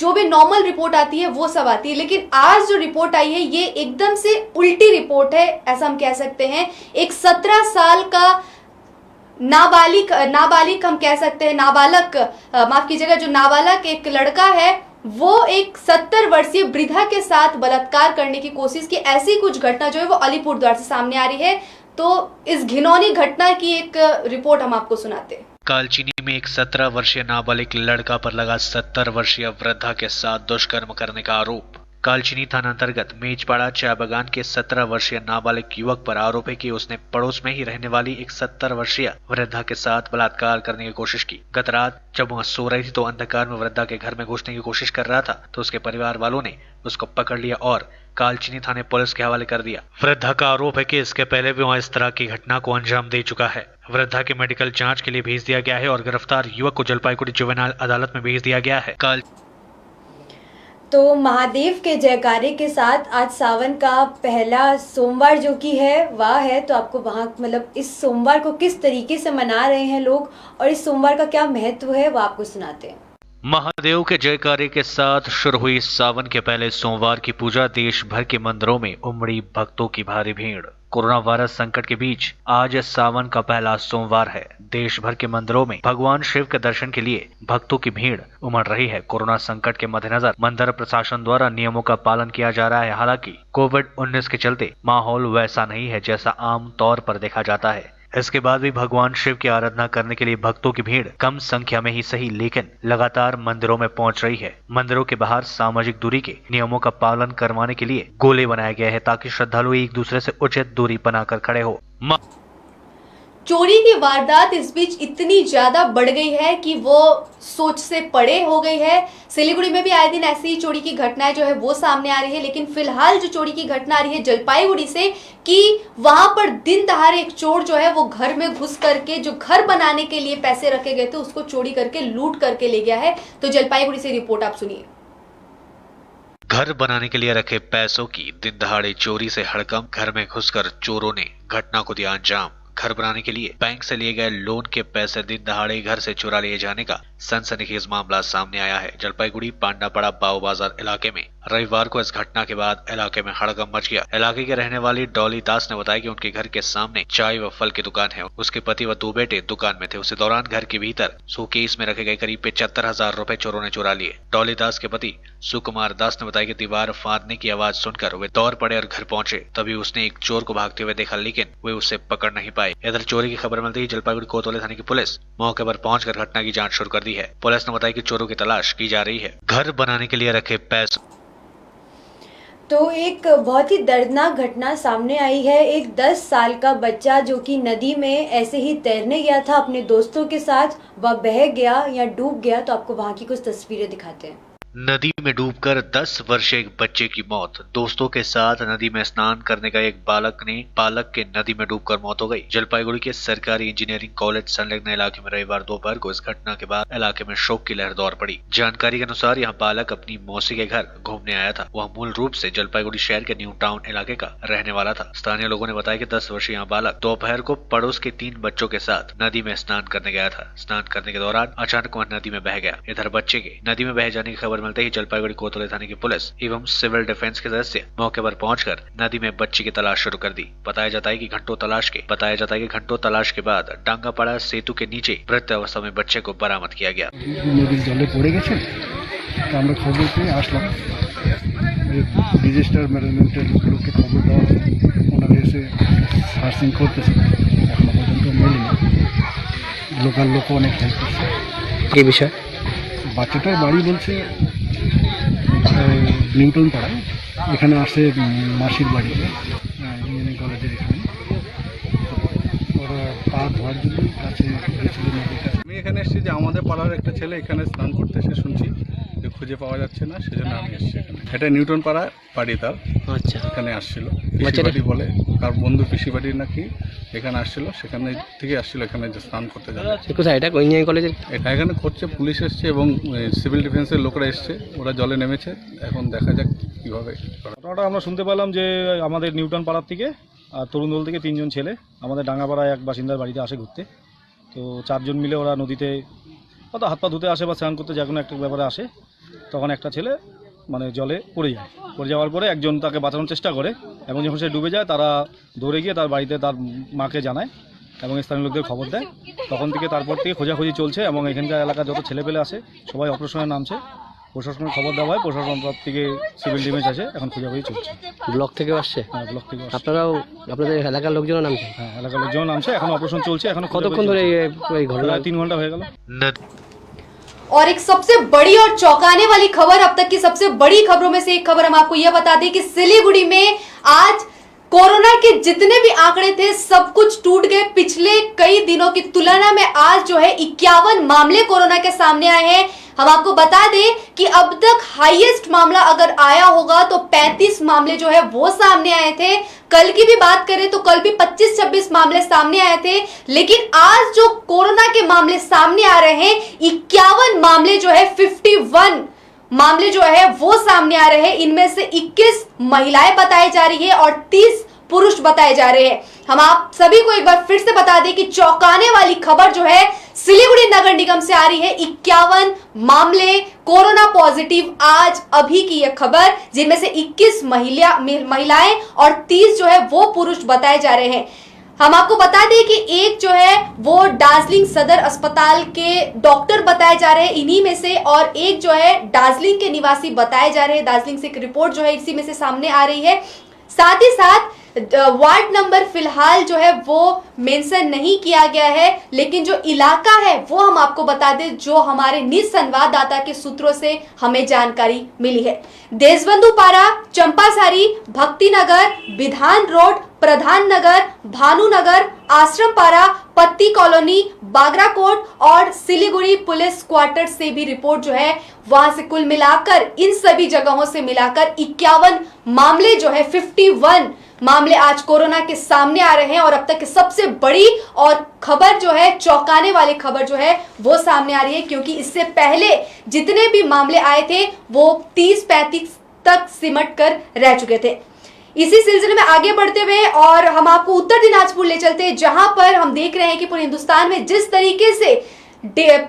जो भी नॉर्मल रिपोर्ट आती है वो सब आती है। लेकिन आज जो रिपोर्ट आई है ये एकदम से उल्टी रिपोर्ट है, ऐसा हम कह सकते हैं। एक 17 साल का नाबालिग हम कह सकते हैं, नाबालक, माफ कीजिएगा, जो नाबालक एक लड़का है वो एक 70 वर्षीय वृद्धा के साथ बलात्कार करने की कोशिश की। ऐसी कुछ घटना जो है वो अलीपुरद्वार से सामने आ रही है। तो इस घिनौनी घटना की एक रिपोर्ट हम आपको सुनाते हैं। कालचिनी में एक 17 वर्षीय नाबालिग लड़का पर लगा 70 वर्षीय वृद्धा के साथ दुष्कर्म करने का आरोप। कालचिनी थाना अंतर्गत मेजपाड़ा चाय बागान के 17 वर्षीय नाबालिग युवक पर आरोप है कि उसने पड़ोस में ही रहने वाली एक 70 वर्षीय वृद्धा के साथ बलात्कार करने की कोशिश की। गत रात जब वह सो रही थी तो अंधकार में वृद्धा के घर में घुसने की कोशिश कर रहा था तो उसके परिवार वालों ने उसको पकड़ लिया और कालचिनी थाने पुलिस के हवाले कर दिया। वृद्धा का आरोप है कि इसके पहले भी वह इस तरह की घटना को अंजाम दे चुका है। वृद्धा के मेडिकल जांच के लिए भेज दिया गया है और गिरफ्तार युवक को जलपाईगुड़ी जुवेनाइल अदालत में भेज दिया गया है। तो महादेव के जयकारे के साथ आज सावन का पहला सोमवार जो कि है वह है, तो आपको वहाँ मतलब इस सोमवार को किस तरीके से मना रहे हैं लोग और इस सोमवार का क्या महत्व है वो आपको सुनाते हैं। महादेव के जयकारे के साथ शुरू हुई सावन के पहले सोमवार की पूजा देश भर के मंदिरों में उमड़ी भक्तों की भारी भीड़। कोरोना वायरस संकट के बीच आज सावन का पहला सोमवार है। देश भर के मंदिरों में भगवान शिव के दर्शन के लिए भक्तों की भीड़ उमड़ रही है। कोरोना संकट के मद्देनजर मंदिर प्रशासन द्वारा नियमों का पालन किया जा रहा है। हालांकि कोविड-19 के चलते माहौल वैसा नहीं है जैसा आम तौर पर देखा जाता है। इसके बाद भी भगवान शिव की आराधना करने के लिए भक्तों की भीड़ कम संख्या में ही सही लेकिन लगातार मंदिरों में पहुंच रही है। मंदिरों के बाहर सामाजिक दूरी के नियमों का पालन करवाने के लिए गोले बनाए गए हैं ताकि श्रद्धालु एक दूसरे से उचित दूरी बनाकर खड़े हो। चोरी की वारदात इस बीच इतनी ज्यादा बढ़ गई है कि वो सोच से परे हो गई है। सिलीगुड़ी में भी आए दिन ऐसी ही चोरी की घटनाएं जो है वो सामने आ रही है, लेकिन फिलहाल जो चोरी की घटना आ रही है जलपाईगुड़ी से कि वहां पर दिन दहाड़े एक चोर जो है वो घर में घुस करके जो घर बनाने के लिए पैसे रखे गए थे उसको चोरी करके लूट करके ले गया है। तो जलपाईगुड़ी से रिपोर्ट आप सुनिए। घर बनाने के लिए रखे पैसों की दिन दहाड़े चोरी से हड़कंप, घर में घुसकर चोरों ने घटना को दिया अंजाम। घर बनाने के लिए बैंक से लिए गए लोन के पैसे दिन दहाड़े घर से चुरा लिए जाने का सनसनीखेज मामला सामने आया है। जलपाईगुड़ी पांडापड़ा बाऊ बाजार इलाके में रविवार को इस घटना के बाद इलाके में हड़कंप मच गया। इलाके के रहने वाली डॉली दास ने बताया कि उनके घर के सामने चाय व फल की दुकान है। उसके पति व 2 बेटे दुकान में थे। उसी दौरान घर के भीतर शोकेस में रखे गए करीब 75,000 रुपए चोरों ने चुरा लिए। डॉली दास के पति सुकुमार दास ने बताया कि दीवार फाड़ने की आवाज सुनकर वे दौड़ पड़े और घर पहुंचे। तभी उसने एक चोर को भागते हुए देखा लेकिन वे उसे पकड़ नहीं पाए। इधर चोरी की खबर मिलते ही जलपाईगुड़ी कोतवाली थाने की पुलिस मौके पर पहुंचकर घटना की जांच शुरू कर दी है। पुलिस ने बताया कि चोरों की तलाश की जा रही है। घर बनाने के लिए रखे पैसे। तो एक बहुत ही दर्दनाक घटना सामने आई है। एक 10 साल का बच्चा जो कि नदी में ऐसे ही तैरने गया था अपने दोस्तों के साथ, वह बह गया या डूब गया। तो आपको वहां की कुछ तस्वीरें दिखाते हैं। नदी में डूबकर 10 वर्षीय एक बच्चे की मौत। दोस्तों के साथ नदी में स्नान करने का एक बालक के नदी में डूबकर मौत हो गई। जलपाईगुड़ी के सरकारी इंजीनियरिंग कॉलेज संलग्न इलाके में रविवार दोपहर को इस घटना के बाद इलाके में शोक की लहर दौड़ पड़ी। जानकारी के अनुसार यह बालक अपनी मौसी के घर घूमने आया था। वह मूल रूप से जलपाईगुड़ी शहर के न्यू टाउन इलाके का रहने वाला था। स्थानीय लोगों ने बताया कि 10 वर्षीय यह बालक दोपहर को पड़ोस के 3 बच्चों के साथ नदी में स्नान करने गया था। स्नान करने के दौरान अचानक वह नदी में बह गया। इधर बच्चे के नदी में बह जाने की खबर मिलते ही जलपाईगुड़ी कोतवाली थाने की पुलिस एवं सिविल डिफेंस के सदस्य मौके पर पहुंचकर नदी में बच्ची की तलाश शुरू कर दी। बताया जाता है कि घंटों तलाश के बाद डांगापाड़ा सेतु के नीचे मृत अवस्था में बच्चे को बरामद किया गया। নদীর জলে পড়ে গেছে, তা আমরা খবর পেয়ে আসলাম। ডিজাস্টার ম্যানেজমেন্টের লোককে খবর দেওয়া হয়, ওনারা এসে সার্চিং করতেছে। এখনো পর্যন্ত মেলেনি। লোকাল লোকও অনেক হেল্প করছে। এই বিষয় বাচ্চাটার বাড়ি বলছে নিউটন পাড়ায়, এখানে আসে মাসির বাড়িতে ইঞ্জিনিয়ারিং কলেজের এখানে। ওরা পা ধোয়ার জন্য কাছে গেছিল নদীর কাছে। আমি এখানে এসেছি যে আমাদের পাড়ার একটা ছেলে এখানে স্নান করতে এসে শুনছি যে খুঁজে পাওয়া যাচ্ছে না, সেজন্য আমি এসেছি এখানে। এটা নিউটন পাড়া বাড়ি তার, আচ্ছা এখানে আসছিল পিসি বাড়ি বলে, তার বন্ধু পিসি বাড়ির নাকি এখানে আসছিল, সেখানে থেকে আসছিল এখানে যে স্নান করতে যাবে। কোথায় এটা ইঞ্জিনিয়ারিং কলেজের? এখানে করছে, পুলিশ এসছে এবং সিভিল ডিফেন্সের লোকরা এসছে, ওরা জলে নেমেছে। এখন দেখা যাক কীভাবে। ঘটনাটা আমরা শুনতে পেলাম যে আমাদের নিউটন পাড়ার থেকে আর তরুণদল থেকে 3 জন ছেলে আমাদের ডাঙ্গাপাড়ায় এক বাসিন্দার বাড়িতে আসে ঘুরতে। তো 4 জন মিলে ওরা নদীতে হয়তো হাত পা ধুতে আসে বা স্নান করতে, যে কোনো একটা ব্যাপারে আসে। তখন একটা ছেলে মানে জলে পড়ে যায়। পড়ে যাওয়ার পরে একজন তাকে বাঁচানোর চেষ্টা করে এবং যখন সে ডুবে যায় তারা দৌড়ে গিয়ে তার বাড়িতে তার মাকে জানায় এবং স্থানীয় লোকদের খবর দেয়। তখন থেকে তারপর থেকে খোঁজাখুঁজি চলছে এবং এখানকার এলাকার যত ছেলেপেলে আসে সবাই অপারেশনে নামছে প্রশাসনের খবর দেওয়া হয়, প্রশাসন তরফ থেকে সিভিল ডিফেন্স আছে, এখন খোঁজাখুঁজি চলছে। ব্লক থেকে আসছে? হ্যাঁ, ব্লক থেকে আসছে। আপনারাও আপনাদের এলাকার লোকজন নামছে? হ্যাঁ, এলাকার লোকজন নামছে, এখন অপারেশন চলছে। এখন কতক্ষণ ধরে এই ঘটনা? 3 ঘন্টা হয়ে গেল। और एक सबसे बड़ी और चौंकाने वाली खबर, अब तक की सबसे बड़ी खबरों में से एक खबर हम आपको यह बता दें कि सिलीगुड़ी में आज कोरोना के जितने भी आंकड़े थे सब कुछ टूट गए। पिछले कई दिनों की तुलना में आज जो है 51 मामले कोरोना के सामने आए हैं। हम आपको बता दें कि अब तक हाईएस्ट मामला अगर आया होगा तो 35 मामले जो है वो सामने आए थे। कल की भी बात करें तो कल भी 25-26 मामले सामने आए थे, लेकिन आज जो कोरोना के मामले सामने आ रहे हैं 51 मामले जो है 51 मामले जो है वो सामने आ रहे हैं। इनमें से 21 महिलाएं बताई जा रही है और 30 पुरुष बताए जा रहे हैं। हम आप सभी को एक बार फिर से बता दें कि चौंकाने वाली खबर जो है सिलीगुड़ी नगर निगम से आ रही है। 51 मामले कोरोना पॉजिटिव आज अभी की यह खबर, जिनमें से 21 महिलाएं और 30 जो है वो पुरुष बताए जा रहे हैं। हम आपको बता दें कि एक जो है वो दार्जिलिंग सदर अस्पताल के डॉक्टर बताए जा रहे हैं इन्हीं में से, और एक जो है दार्जिलिंग के निवासी बताए जा रहे हैं। दार्जिलिंग से एक रिपोर्ट जो है इसी में से सामने आ रही है। साथ ही साथ वार्ड नंबर फिलहाल जो है वो मेंशन नहीं किया गया है, लेकिन जो इलाका है वो हम आपको बता दें, जो हमारे निज संवाददाता के सूत्रों से हमें जानकारी मिली है। देशबंधु पारा, चंपासारी, भक्ति नगर, विधान रोड, प्रधान नगर, भानुनगर, आश्रम पारा, पत्ती कॉलोनी, बागराकोट और सिलीगुड़ी पुलिस क्वार्टर से भी रिपोर्ट जो है वहां से कुल मिलाकर इन सभी जगहों से मिलाकर 51 मामले जो है 51 मामले आज कोरोना के सामने आ रहे हैं। और अब तक की सबसे बड़ी और खबर जो है, चौंकाने वाली खबर जो है वो सामने आ रही है, क्योंकि इससे पहले जितने भी मामले आए थे वो 30-35 तक सिमट कर रह चुके थे। इसी सिलसिले में आगे बढ़ते हुए और हम आपको उत्तर दिनाजपुर ले चलते हैं, जहां पर हम देख रहे हैं कि पूरे हिंदुस्तान में जिस तरीके से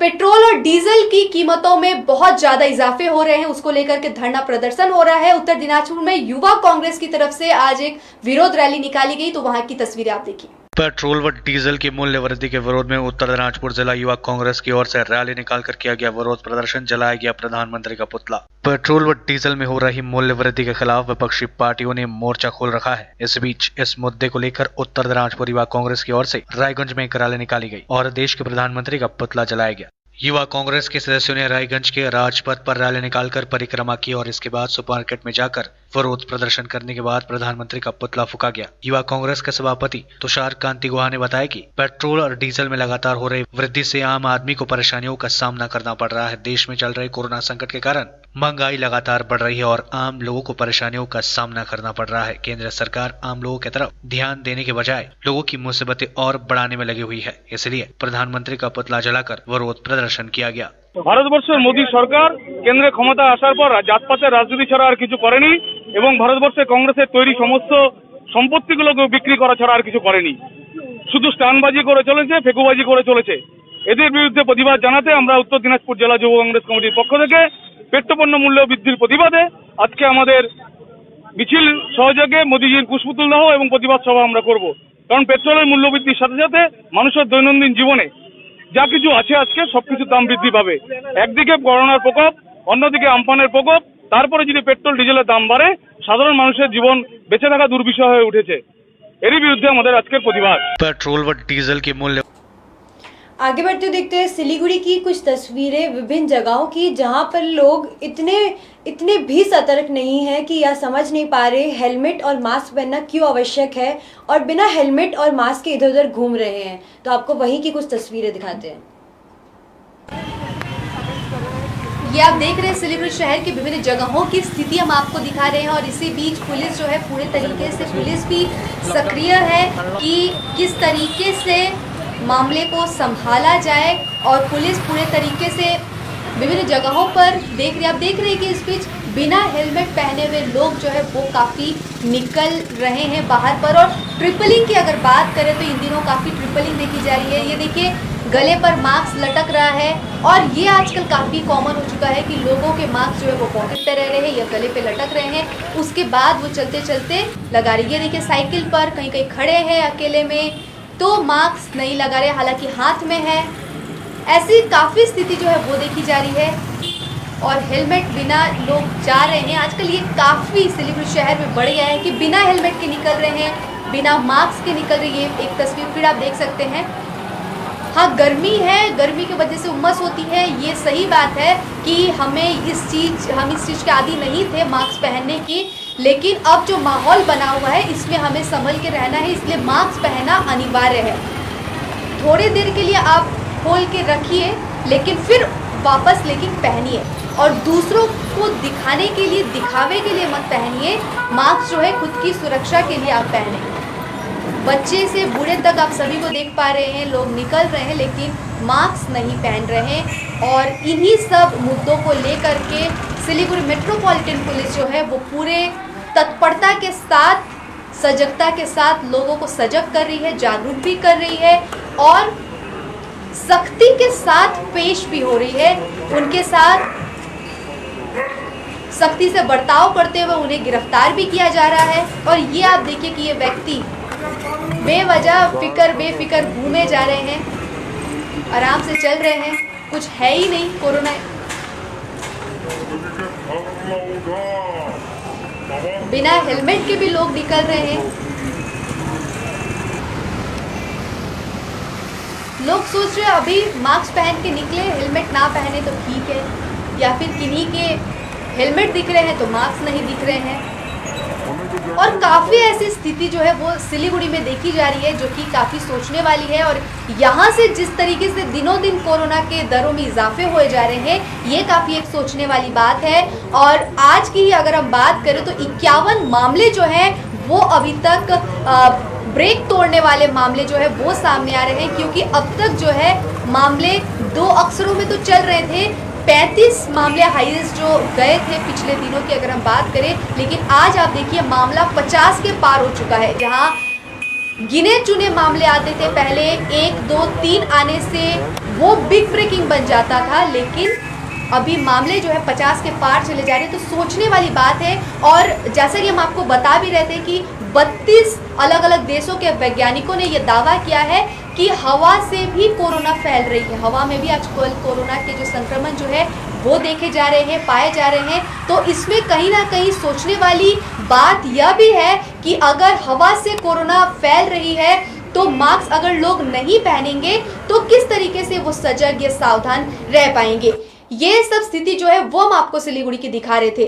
पेट्रोल और डीजल की कीमतों में बहुत ज्यादा इजाफे हो रहे हैं, उसको लेकर के धरना प्रदर्शन हो रहा है। उत्तर दिनाजपुर में युवा कांग्रेस की तरफ से आज एक विरोध रैली निकाली गई, तो वहां की तस्वीरें आप देखिए। पेट्रोल व डीजल की मूल्य वृद्धि के विरोध में उत्तर दिनाजपुर जिला युवा कांग्रेस की ओर से रैली निकालकर किया गया विरोध प्रदर्शन। जलाया गया प्रधानमंत्री का पुतला। पेट्रोल व डीजल में हो रही मूल्य वृद्धि के खिलाफ विपक्षी पार्टियों ने मोर्चा खोल रखा है। इस बीच इस मुद्दे को लेकर उत्तर दिनाजपुर युवा कांग्रेस की ओर से रायगंज में एक रैली निकाली गई और देश के प्रधानमंत्री का पुतला जलाया गया। युवा कांग्रेस के सदस्यों ने रायगंज के राजपथ पर रैली निकालकर परिक्रमा की और इसके बाद सुपरमार्केट में जाकर विरोध प्रदर्शन करने के बाद प्रधानमंत्री का पुतला फूका गया। युवा कांग्रेस के सभापति तुषार कांति गुहा ने बताया कि पेट्रोल और डीजल में लगातार हो रही वृद्धि से आम आदमी को परेशानियों का सामना करना पड़ रहा है। देश में चल रहे कोरोना संकट के कारण महंगाई लगातार बढ़ रही है और आम लोगों को परेशानियों का सामना करना पड़ रहा है। केंद्र सरकार आम लोगों की तरफ ध्यान देने के बजाय लोगों की मुसीबतें और बढ़ाने में लगी हुई है, इसलिए प्रधानमंत्री का पुतला जलाकर विरोध प्रदर्शन किया गया। ভারতবর্ষের মোদী সরকার কেন্দ্রে ক্ষমতা আসার পর জাতপাতের রাজনীতি ছাড়া আর কিছু করেনি এবং ভারতবর্ষে কংগ্রেসের তৈরি সমস্ত সম্পত্তিগুলোকে বিক্রি করা ছাড়া আর কিছু করেনি। শুধু স্টানবাজি করে চলেছে, ফেকুবাজি করে চলেছে। এদের বিরুদ্ধে প্রতিবাদ জানাতে আমরা উত্তর দিনাজপুর জেলা যুব কংগ্রেস কমিটির পক্ষ থেকে পেট্রোপণ্য মূল্য বৃদ্ধির প্রতিবাদে আজকে আমাদের মিছিল সহযোগে মোদিজির পুষ্পতুল দাহ এবং প্রতিবাদ সভা আমরা করব। কারণ পেট্রোলের মূল্য বৃদ্ধির সাথে সাথে মানুষের দৈনন্দিন জীবনে যা কিছু আছে আজকে সবকিছু দাম বৃদ্ধি পাবে। একদিকে করোনার প্রকোপ, অন্যদিকে আমফানের প্রকোপ, তারপরে যদি পেট্রোল ডিজেলের দাম বাড়ে সাধারণ মানুষের জীবন বেঁচে থাকা দুর্বিষহ হয়ে উঠেছে। এরই বিরুদ্ধে আমাদের আজকের প্রতিবাদ। पेट्रोल व डीजल के मूल्य आगे बढ़ते हुए देखते हैं सिलीगुड़ी की कुछ तस्वीरें विभिन्न जगहों की, जहां पर लोग इतने भी सतर्क नहीं है कि या समझ नहीं पा रहे हेलमेट और मास्क पहनना क्यों आवश्यक है और बिना हेलमेट और मास्क के इधर उधर घूम रहे हैं। तो आपको वहीं की कुछ तस्वीरें दिखाते हैं। ये आप देख रहे हैं सिलीगुड़ी शहर की विभिन्न जगहों की स्थिति हम आपको दिखा रहे हैं, और इसी बीच पुलिस जो है पूरे तरीके से पुलिस भी सक्रिय है कि किस तरीके से मामले को संभाला जाए, और पुलिस पूरे तरीके से विभिन्न जगहों पर देख रहे हैं कि इस बीच बिना हेलमेट पहने हुए लोग जो है वो काफ़ी निकल रहे हैं बाहर पर। और ट्रिपलिंग की अगर बात करें तो इन दिनों काफ़ी ट्रिपलिंग देखी जा रही है। ये देखिए गले पर मास्क लटक रहा है, और ये आजकल काफ़ी कॉमन हो चुका है कि लोगों के मास्क जो है वो पॉकेट पे रह रहे हैं या गले पे लटक रहे हैं, उसके बाद वो चलते चलते लगा रही है। देखिए साइकिल पर कहीं कहीं खड़े हैं अकेले में, तो मास्क नहीं लगा रहे, हालांकि हाथ में है। ऐसी काफ़ी स्थिति जो है वो देखी जा रही है। और हेलमेट बिना लोग जा रहे हैं। आजकल ये काफ़ी सिलीगुड़ी शहर में बढ़ गया है कि बिना हेलमेट के निकल रहे हैं, बिना मास्क के निकल रही है। एक तस्वीर फिर आप देख सकते हैं। हाँ, गर्मी है, गर्मी की वजह से उमस होती है, ये सही बात है कि हम इस चीज़ के आदी नहीं थे मास्क पहनने की, लेकिन अब जो माहौल बना हुआ है इसमें हमें संभल के रहना है, इसलिए मास्क पहनना अनिवार्य है। थोड़ी देर के लिए आप खोल के रखिए, लेकिन फिर वापस लेकिन पहनिए, और दूसरों को दिखाने के लिए, दिखावे के लिए मत पहनिए। मास्क जो है खुद की सुरक्षा के लिए आप पहने। बच्चे से बूढ़े तक आप सभी को देख पा रहे हैं, लोग निकल रहे हैं लेकिन मास्क नहीं पहन रहे हैं। और इन्हीं सब मुद्दों को लेकर के सिलीगुड़ी मेट्रोपॉलिटन पुलिस जो है वो पूरे तत्परता के साथ, सजगता के साथ लोगों को सजग कर रही है, जागरूक भी कर रही है और सख्ती के साथ पेश भी हो रही है। उनके साथ सख्ती से बर्ताव करते हुए उन्हें गिरफ्तार भी किया जा रहा है। और ये आप देखिए कि ये व्यक्ति बेवजह बेफिक्र घूमे जा रहे हैं, आराम से चल रहे हैं, कुछ है ही नहीं कोरोना। बिना हेलमेट के भी लोग निकल रहे हैं। लोग सोच रहे हैं अभी मास्क पहन के निकले, हेलमेट ना पहने तो ठीक है, या फिर किन्हीं के हेलमेट दिख रहे हैं तो मास्क नहीं दिख रहे हैं। और काफ़ी ऐसी स्थिति जो है वो सिलीगुड़ी में देखी जा रही है जो कि काफ़ी सोचने वाली है। और यहाँ से जिस तरीके से दिनों दिन कोरोना के दरों में इजाफे हुए जा रहे हैं, ये काफ़ी एक सोचने वाली बात है। और आज की ही अगर हम बात करें तो 51 मामले जो हैं वो अभी तक ब्रेक तोड़ने वाले मामले जो है वो सामने आ रहे हैं, क्योंकि अब तक जो है मामले 2 अक्षरों में तो चल रहे थे। 35 मामले हाईएस्ट जो गए थे पिछले दिनों की अगर हम बात करें, लेकिन आज आप देखिए मामला 50 के पार हो चुका है। जहां गिने चुने मामले आते थे पहले 1, 2, 3 आने से वो बिग ब्रेकिंग बन जाता था, लेकिन अभी मामले जो है 50 के पार चले जा रहे हैं। तो सोचने वाली बात है। और जैसा कि हम आपको बता भी रहे थे कि 32 अलग अलग देशों के वैज्ञानिकों ने यह दावा किया है कि हवा से भी कोरोना फैल रही है। हवा में भी आजकल कोरोना के जो संक्रमण जो है वो देखे जा रहे हैं, पाए जा रहे हैं। तो इसमें कहीं ना कहीं सोचने वाली बात यह भी है कि अगर हवा से कोरोना फैल रही है तो मास्क अगर लोग नहीं पहनेंगे तो किस तरीके से वो सजग या सावधान रह पाएंगे। ये सब स्थिति जो है वो हम आपको सिलीगुड़ी की दिखा रहे थे।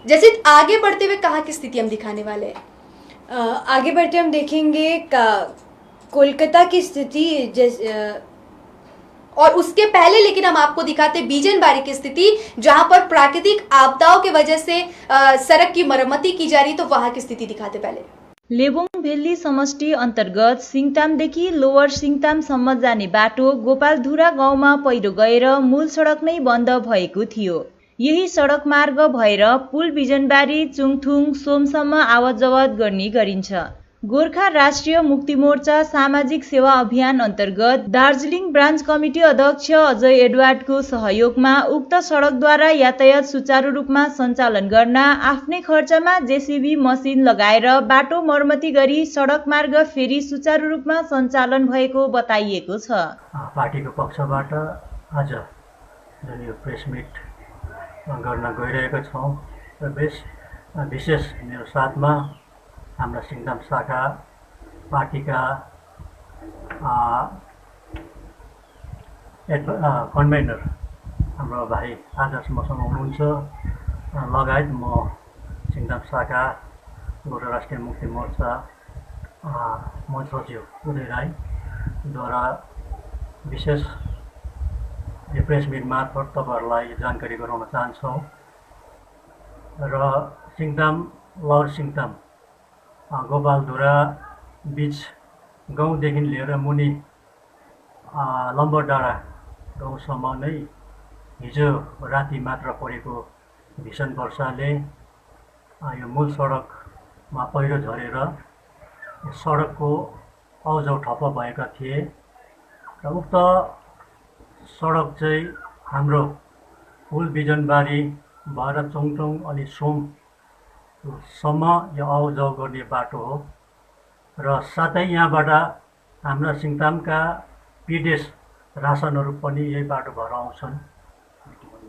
जैसे आगे बढ़ते हुए कहाँ की स्थिति हम दिखाने वाले हैं, आगे बढ़ते हम देखेंगे कोलकाता की स्थिति और उसके पहले लेकिन हम आपको दिखाते बीजनबारी की स्थिति, जहां पर प्राकृतिक आपदाओं के वजह से सड़क की मरम्मती की जा रही, तो वहां की स्थिति दिखाते पहले। लेबोङ भेल्ली समष्टि अन्तर्गत सिङतामदेखि लोवर सिङतामसम्म जाने बाटो गोपालधुरा गाउँमा पहिरो गएर मूल सडक नै बन्द भएको थियो। यही सडक मार्ग भएर पुल बिजनबारी चुङथुङ सोमसम्म आवत जावत गर्ने गरिन्छ। गोर्खा राष्ट्रिय मुक्ति मोर्चा सामाजिक सेवा अभियान अन्तर्गत दार्जिलिङ ब्रान्च कमिटी अध्यक्ष अजय एडवर्डको सहयोगमा उक्त सडकद्वारा यातायात सुचारू रूपमा सञ्चालन गर्न आफ्नै खर्चमा जेसीबी मसिन लगाएर बाटो मर्मती गरी सडक मार्ग फेरि सुचारू रूपमा सञ्चालन भएको बताइएको छ। पार्टीको पक्षबाट आज जुन यो प्रेस मिट गर्न गइरहेका छौँ र विशेष मेरो साथमा हाम्रा सिङताम शाखा पार्टीका कन्भेनर हाम्रो भाइ आदर्श मसँग हुनुहुन्छ, लगायत म सिङताम शाखा गोर्खा राष्ट्रिय मुक्ति मोर्चा मन्च सचिव उदय राईद्वारा विशेष यो प्रेस मिट मार्फत तपाईँहरूलाई जानकारी गराउन चाहन्छौँ। र सिङताम लोवर सिङताम गोपालधुरा बीच गाउँदेखि लिएर मुनि लम्बरडाँडा गाउँसम्म नै हिजो राति मात्र परेको भीषण वर्षाले यो मूल सडकमा पहिरो झरेर सडकको आउजाउ ठप्प भएका थिए र उक्त सडक चाहिँ हाम्रो पुल बिजनबारी भएर चोङटोङ अनि सोमसम्म यो आउजाउ गर्ने बाटो हो र साथै यहाँबाट हाम्रा सिङतामका पिडेस रासनहरू पनि यही बाटो भएर आउँछन्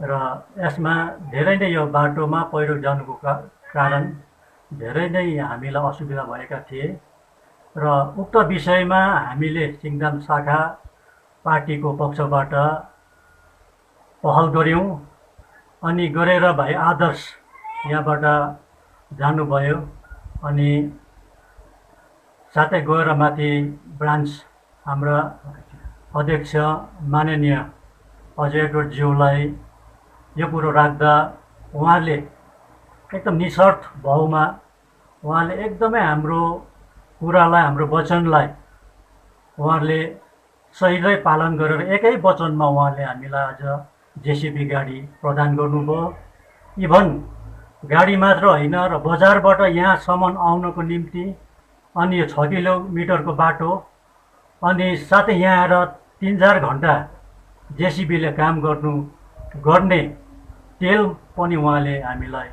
र यसमा धेरै नै यो बाटोमा पहिरो जानुको कारण धेरै नै हामीलाई असुविधा भएका थिए र उक्त विषयमा हामीले सिङताम शाखा पार्टीको पक्षबाट पहल गऱ्यौँ अनि गरेर भाइ आदर्श यहाँबाट जानुभयो अनि साथै गएर माथि ब्रान्च हाम्रा अध्यक्ष माननीय अजय ज्यूलाई यो कुरो राख्दा उहाँले एकदम निस्वार्थ भावमा उहाँले एकदमै हाम्रो कुरालाई हाम्रो वचनलाई उहाँले सहीलै पालन गरेर एकै वचनमा उहाँले हामीलाई आज जेसीबी गाडी प्रदान गर्नुभयो। इभन गाडी मात्र होइन र बजारबाट यहाँसम्म आउनको निम्ति अनि यो 6 किलोमिटरको बाटो अनि साथै यहाँ आएर 3-4 घन्टा जेसीबीले काम गर्ने तेल पनि उहाँले हामीलाई।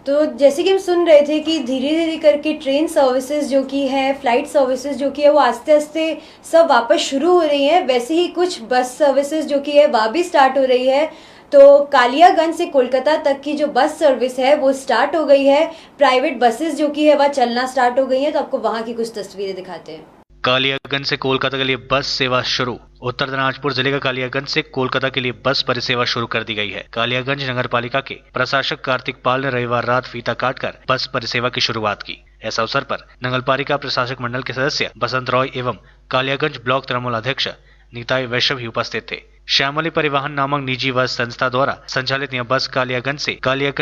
तो जैसे कि हम सुन रहे थे कि धीरे धीरे करके ट्रेन सर्विसेज जो कि है, फ्लाइट सर्विसेज जो कि है वो आस्ते आस्ते सब वापस शुरू हो रही हैं, वैसे ही कुछ बस सर्विसेज जो कि है वह भी स्टार्ट हो रही है। तो कालियागंज से कोलकाता तक की जो बस सर्विस है वो स्टार्ट हो गई है, प्राइवेट बसेस जो कि है वह चलना स्टार्ट हो गई हैं। तो आपको वहाँ की कुछ तस्वीरें दिखाते हैं। कालियागंज से कोलकाता के लिए बस सेवा शुरू। उत्तर दिनाजपुर जिले का कालियागंज से कोलकाता के लिए बस परिसेवा शुरू कर दी गई है। कालियागंज नगर पालिका के प्रशासक कार्तिक पाल ने रविवार रात फीता काटकर बस परिसेवा की शुरुआत की। इस अवसर पर नगर पालिका प्रशासक मंडल के सदस्य बसंत रॉय एवं कालियागंज ब्लॉक तृणमूल अध्यक्ष नीताई वैश्य भी उपस्थित थे। श्यामली परिवहन नामक निजी बस संस्था द्वारा संचालित यह बस कालियागंज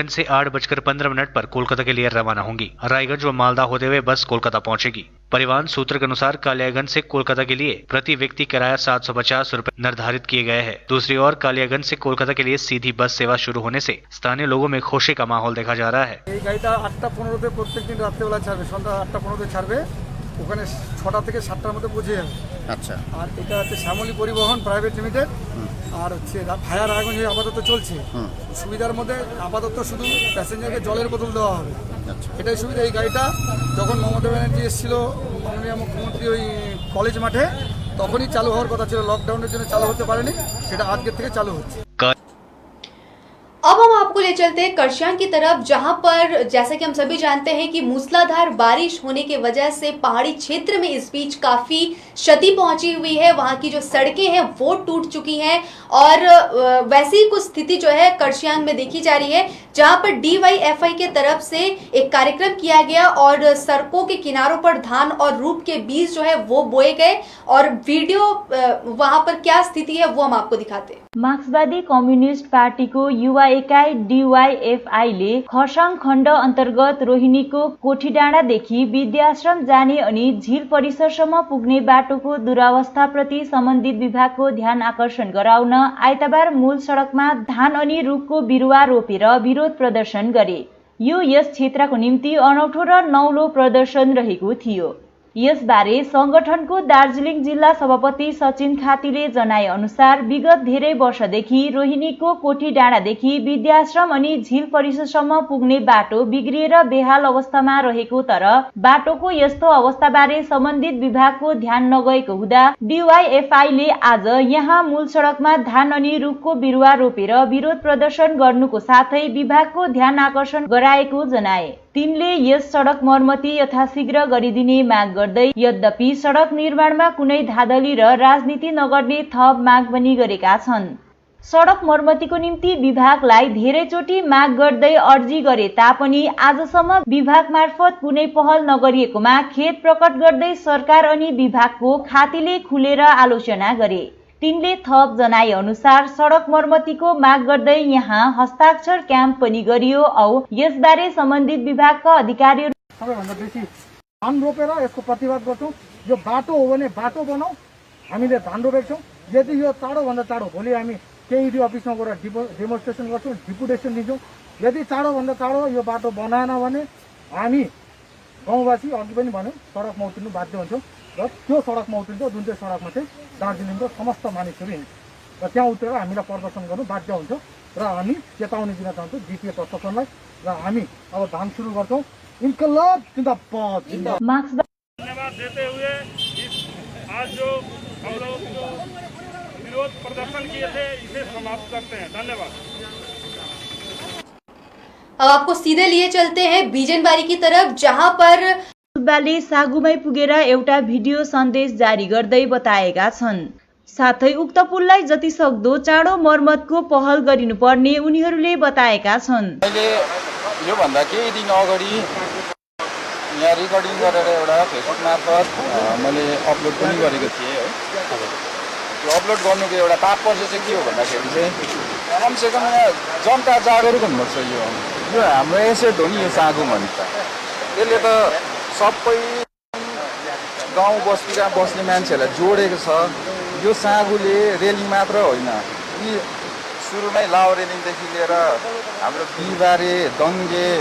से 8:15 पर कोलकाता के लिए रवाना होंगी। रायगंज व मालदा होते हुए बस कोलकाता पहुंचेगी। परिवहन सूत्र के अनुसार कालियागंज से कोलकाता के लिए प्रति व्यक्ति किराया 750 रुपए निर्धारित किए गए हैं। दूसरी ओर कालियागंज से कोलकाता के लिए सीधी बस सेवा शुरू होने से स्थानीय लोगों में खुशी का माहौल देखा जा रहा है। প্রত্যেকদিন রাত্রেবেলা ছাড়বে, সন্ধ্যা 8:15 ছাড়বে, ওখানে 6টা থেকে 7টার মধ্যে পৌঁছে যাবে। আচ্ছা। আর এটা হচ্ছে শ্যামলী পরিবহন প্রাইভেট লিমিটেড আর হচ্ছে ভায়া রায়গঞ্জ আপাতত চলছে। সুবিধার মধ্যে আপাতত শুধু প্যাসেঞ্জারকে জলের বোতল দেওয়া হবে। আচ্ছা, এটাই সুবিধা। এই গাড়িটা যখন মমতা ব্যানার্জি এসেছিল মাননীয় মুখ্যমন্ত্রী ওই কলেজ মাঠে তখনই চালু হওয়ার কথা ছিল, লকডাউনের জন্য চালু হতে পারেনি, সেটা আজকের থেকে চালু হচ্ছে। अब हम आपको ले चलते हैं करशियांग की तरफ, जहां पर जैसा कि हम सभी जानते हैं कि मूसलाधार बारिश होने की वजह से पहाड़ी क्षेत्र में इस बीच काफी क्षति पहुंची हुई है। वहां की जो सड़कें हैं वो टूट चुकी हैं और वैसी कुछ स्थिति जो है करशियांग में देखी जा रही है, जहां पर DYFI के तरफ से एक कार्यक्रम किया गया और सड़कों के किनारों पर धान और रूप के बीज जो है वो बोए गए और वीडियो वहां पर क्या स्थिति है वो हम आपको दिखाते हैं। मार्क्सवादी कम्युनिस्ट पार्टीको युवा एकाइ DYFI ले खरसाङ खण्ड अन्तर्गत रोहिणीको कोठीडाँडादेखि विद्याश्रम जाने अनि झिल परिसरसम्म पुग्ने बाटोको दुरावस्थाप्रति सम्बन्धित विभागको ध्यान आकर्षण गराउन आइतबार मूल सडकमा धान अनि रुखको बिरुवा रोपेर विरोध प्रदर्शन गरे। यो यस क्षेत्रको निम्ति अनौठो र नौलो प्रदर्शन रहेको थियो। यसबारे संगठनको दार्जिलिङ जिल्ला सभापति सचिन खातीले जनाए अनुसार विगत धेरै वर्षदेखि रोहिणीको कोठी डाँडादेखि विद्याश्रम अनि झिल परिसरसम्म पुग्ने बाटो बिग्रिएर बेहाल अवस्थामा रहेको, तर बाटोको यस्तो अवस्थाबारे सम्बन्धित विभागको ध्यान नगएको हुँदा DYFI ले आज यहाँ मूल सडकमा धान अनि रुखको बिरुवा रोपेर विरोध प्रदर्शन गर्नुको साथै विभागको ध्यान आकर्षण गराएको जनाए। तिनले यस सडक मर्मती यथाशीघ्र गरिदिने माग गर्दै, यद्यपि सडक निर्माणमा कुनै धाँधली र राजनीति नगर्ने थप माग पनि गरेका छन्। सडक मर्मतीको निम्ति विभागलाई धेरैचोटि माग गर्दै अर्जी गरे तापनि आजसम्म विभाग मार्फत कुनै पहल नगरिएकोमा खेद प्रकट गर्दै सरकार अनि विभागको खातीले खुलेर आलोचना गरे। तिनले थप जनाए अनुसार सडक मर्मतीको माग गर्दै यहाँ हस्ताक्षर क्याम्प पनि गरियो औ यसबारे सम्बन्धित विभागका अधिकारीहरू सबैभन्दा बेसी धान रोपेर यसको प्रतिवाद गर्छौँ। यो बाटो हो भने बाटो बनाऊ, हामीले धान रोपेको छौँ। यदि यो चाँडोभन्दा चाँडो भोलि हामी केइडी अफिसमा गएर डेमोन्स्ट्रेसन गर्छौँ, डिपुटेसन दिन्छौँ। यदि चाँडोभन्दा चाँडो यो बाटो बनाएन भने हामी गाउँवासी अघि पनि भन्यौँ सडकमा उत्रिनु बाध्य हुन्छौँ र त्यो सडकमा उत्रिन्छ जुन चाहिँ सडकमा चाहिँ दार्जिलिङको समस्त मानिसहरू हिँड्छ र त्यहाँ उत्रेर हामीलाई प्रदर्शन गर्नु बाध्य हुन्छ र हामी चेतावनी दिन चाहन्छौँ जिटिए प्रशासनलाई र हामी अब धान सुरु गर्छौँ। इन्कलाब जिन्दाबाद धन्यवाद देते हुए आज जो हम लोग विरोध विरोध प्रदर्शन किए थे इसे समाप्त करते हैं। धन्यवाद। अब आपको सीधे लिए चलते हैं बिजनबारी की तरफ, जहां पर सुब्बाले सागुमै पुगेर एउटा भिडियो सन्देश जारी गर्दै बताएका छन्। साथै उक्त पुललाई जतिसक्दो चाँडो मर्मतको पहल गरिनुपर्ने उनीहरूले बताएका छन्। मैले योभन्दा केही दिन अगाडि यहाँ रेकर्डिङ गरेर एउटा फेसबुक मार्फत मैले अपलोड पनि गरेको थिएँ है। त्यो अपलोड गर्नुको एउटा तात्पर्य चाहिँ के हो भन्दाखेरि चाहिँ कमसेकम यहाँ जनता जागरुक हुनुपर्छ। यो हाम्रो एसेट हो नि यो सागु भन्छ। त्यसले त सबै गाउँ बस्तीका बस्ने मान्छेहरूलाई जोडेको छ। यो सागुले रेलिङ मात्र होइन, यी सुरुमै लाउ रेलिङदेखि लिएर हाम्रो बिहिबारे, दङ्गे,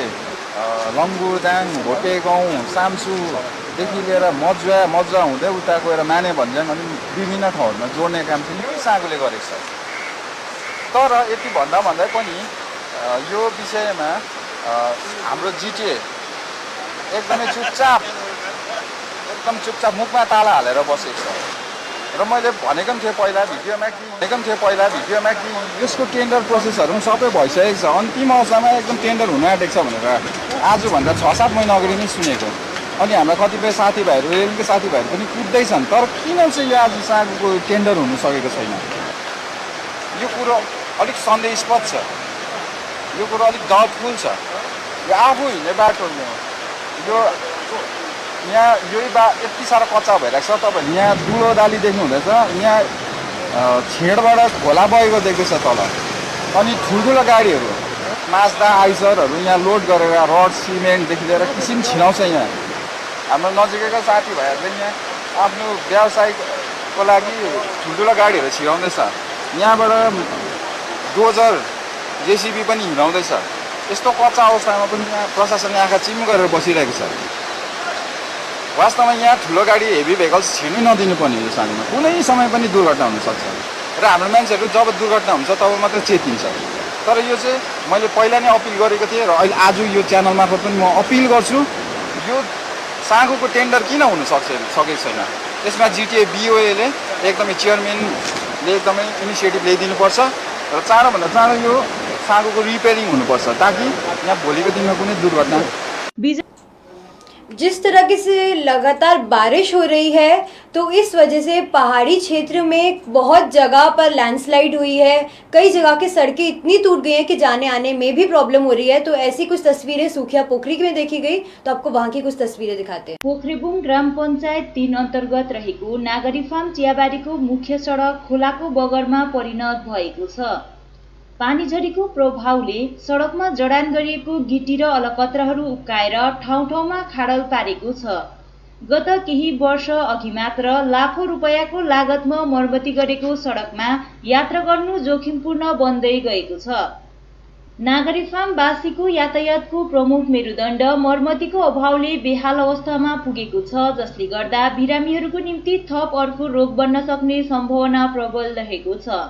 लङ्गुरदाङ, भोटे गाउँ, साम्सुदेखि लिएर मजुवा हुँदै उता गएर माने भन्ज्याङ अनि विभिन्न ठाउँहरूमा जोड्ने काम चाहिँ यही सागुले गरेको छ। तर यति भन्दा पनि यो विषयमा हाम्रो जिटिए एकदमै चुपचाप मुखमा ताला हालेर बसेको छ। र मैले भनेको पनि थिएँ पहिला भिडियोमा कि यसको टेन्डर प्रोसेसहरू पनि सबै भइसकेको छ, अन्तिम अवस्थामा एकदम टेन्डर हुन आँटेको छ भनेर आजभन्दा 6-7 महिना अगाडि नै सुनेको। अनि हाम्रा कतिपय साथीभाइहरू, रेलको साथीभाइहरू पनि कुद्दैछन्। तर किन चाहिँ यो आज सागुको टेन्डर हुन सकेको छैन, यो कुरो अलिक सन्देहस्पद छ। यो कुरो अलिक डाउटफुल छ। यो आफू हिँड्ने बाटो यो यहाँ यही यति साह्रो कच्चा भइरहेको छ। तपाईँले यहाँ दुलोदाली देख्नु हुँदैछ, यहाँ छेडबाट खोला बगेको देख्दैछ तल। अनि ठुल्ठुलो गाडीहरू माज्दा आइसरहरू यहाँ लोड गरेर रड सिमेन्टदेखि लिएर किसिम छिनाउँछ। यहाँ हाम्रो नजिकैका साथीभाइहरूले यहाँ आफ्नो व्यवसायको लागि ठुल्ठुलो गाडीहरू छिराउँदैछ। यहाँबाट डोजर जेसिबी पनि हिँडाउँदैछ। यस्तो कच्चा अवस्थामा पनि यहाँ प्रशासनले आँखा चिम गरेर बसिरहेको छ। वास्तवमा यहाँ ठुलो गाडी हेभी भेहिकल्स छिर्नै नदिनुपर्ने यो सागुमा। कुनै समय पनि दुर्घटना हुनसक्छ र हाम्रो मान्छेहरू जब दुर्घटना हुन्छ तब मात्र चेतिन्छ। तर यो चाहिँ मैले पहिला नै अपिल गरेको थिएँ र अहिले आज यो च्यानल मार्फत पनि म अपिल गर्छु, यो सागुको टेन्डर किन हुन सकेको छैन। त्यसमा जिटिए बिओएले एकदमै चेयरम्यानले एकदमै इनिसिएटिभ ल्याइदिनुपर्छ र चाँडोभन्दा चाँडो यो सागुको रिपेयरिङ हुनुपर्छ, ताकि यहाँ भोलिको दिनमा कुनै दुर्घटना। जिस तरह से लगातार बारिश हो रही है तो इस वजह से पहाड़ी क्षेत्र में बहुत जगह पर लैंडस्लाइड हुई है। कई जगह की सड़कें इतनी टूट गई हैं कि जाने आने में भी प्रॉब्लम हो रही है। तो ऐसी कुछ तस्वीरें सुखिया पोखरी में देखी गई, तो आपको वहां की कुछ तस्वीरें दिखाते हैं। पोखरीबुङ ग्राम पञ्चायत 3 अन्तर्गत रहेको नागरी फार्म चियाबारीको मुख्य सडक खोलाको बगरमा परिणत भएको छ। पानीझरीको प्रभावले सडकमा जडान गरिएको गिटी र अलकत्राहरू उक्काएर ठाउँ ठाउँमा खाडल पारेको छ। गत केही वर्ष अघि मात्र लाखौं रुपैयाँको लागतमा मर्मती गरेको सडकमा यात्रा गर्नु जोखिमपूर्ण बन्दै गएको छ। नागरी फार्मवासीको यातायातको प्रमुख मेरुदण्ड मर्मतीको अभावले बेहाल अवस्थामा पुगेको छ, जसले गर्दा बिरामीहरूको निम्ति थप अर्को रोग बन्न सक्ने सम्भावना प्रबल रहेको छ।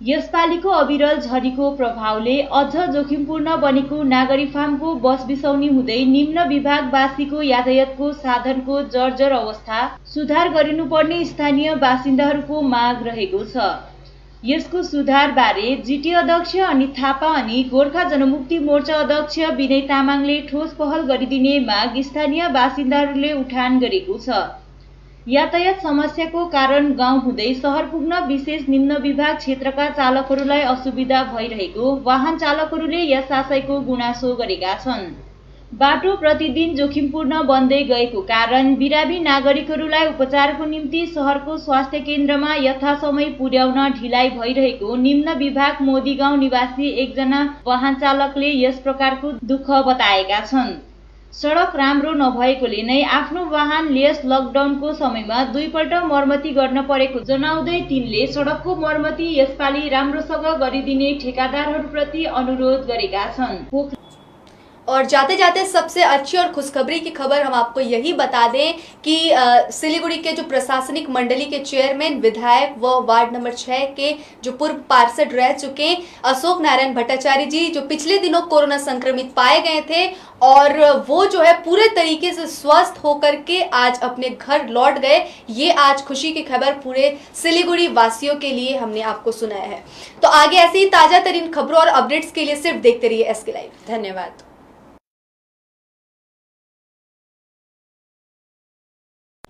यसपालिको अविरल झरीको प्रभावले अझ जोखिमपूर्ण बनेको नागरी फार्मको बस बिसौनी हुँदै निम्न विभागवासीको यातायातको साधनको जर्जर अवस्था सुधार गरिनुपर्ने स्थानीय बासिन्दाहरूको माग रहेको छ। यसको सुधारबारे जिटिए अध्यक्ष अनित थापा अनि गोर्खा जनमुक्ति मोर्चा अध्यक्ष विनय तामाङले ठोस पहल गरिदिने माग स्थानीय बासिन्दाहरूले उठान गरेको छ। यातायात समस्याको कारण गाउँ हुँदै शहर पुग्न विशेष निम्न विभाग क्षेत्रका चालकहरूलाई असुविधा भइरहेको वाहन चालकहरूले यस आशयको गुनासो गरेका छन्। बाटो प्रतिदिन जोखिमपूर्ण बन्दै गएको कारण बिरामी नागरिकहरूलाई उपचारको निम्ति शहरको स्वास्थ्य केन्द्रमा यथासमय पुर्याउन ढिलाइ भइरहेको निम्न विभाग मोदी गाउँ निवासी एकजना वाहन चालकले यस प्रकारको दुःख बताएका छन्। सडक राम्रो नभएकोले नै आफ्नो वाहनले यस लकडाउनको समयमा 2 पल्ट मर्मती गर्न परेको जनाउँदै तिनले सडकको मर्मती यसपालि राम्रोसँग गरिदिने ठेकादारहरूप्रति अनुरोध गरेका छन्। और जाते जाते सबसे अच्छी और खुशखबरी की खबर हम आपको यही बता दें कि सिलीगुड़ी के जो प्रशासनिक मंडली के चेयरमैन, विधायक व वार्ड नंबर 6 के जो पूर्व पार्षद रह चुके अशोक नारायण भट्टाचार्य जी, जो पिछले दिनों कोरोना संक्रमित पाए गए थे और वो जो है पूरे तरीके से स्वस्थ होकर के आज अपने घर लौट गए। ये आज खुशी की खबर पूरे सिलीगुड़ी वासियों के लिए हमने आपको सुनाया है। तो आगे ऐसे ही ताजा तरीन खबरों और अपडेट्स के लिए सिर्फ देखते रहिए एसके लाइव। धन्यवाद।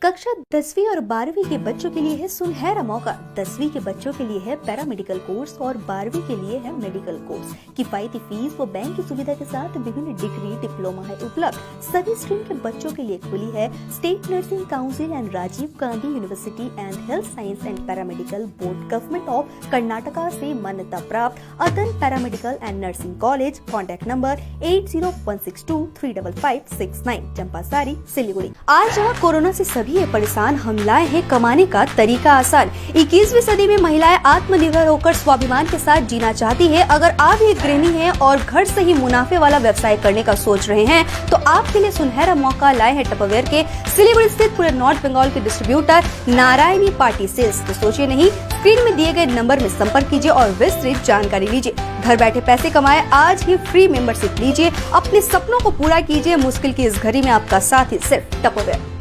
कक्षा 10वीं और 12वीं के बच्चों के लिए है सुनहरा मौका। 10वीं के बच्चों के लिए है पैरामेडिकल कोर्स और 12वीं के लिए है मेडिकल कोर्स। किफायती फीस व बैंक की सुविधा के साथ विभिन्न डिग्री, डिप्लोमा है उपलब्ध। सभी स्ट्रीम के बच्चों के लिए खुली है state nursing council and Rajiv Gandhi university and health science and paramedical board government of Karnataka से मान्यता प्राप्त Adan paramedical and nursing college. Contact number 8016235569, Champasari, Siliguri. आज जहाँ कोरोना से सभी परेशान, हम लाए हैं कमाने का तरीका आसान। 21वीं सदी में महिलाएं आत्मनिर्भर होकर स्वाभिमान के साथ जीना चाहती है। अगर आप एक गृहिणी हैं और घर से ही मुनाफे वाला व्यवसाय करने का सोच रहे हैं तो आपके लिए सुनहरा मौका लाए हैं टपरवेयर के सिलीगुड़ी स्थित पूरे नॉर्थ बंगाल के डिस्ट्रीब्यूटर नारायणी पार्टी सेल्स। तो सोचिए नहीं, स्क्रीन में दिए गए नंबर में संपर्क कीजिए और विस्तृत जानकारी लीजिए। घर बैठे पैसे कमाए, आज ही फ्री मेंबरशिप लीजिए, अपने सपनों को पूरा कीजिए। मुश्किल की इस घड़ी में आपका साथी सिर्फ टपरवेयर।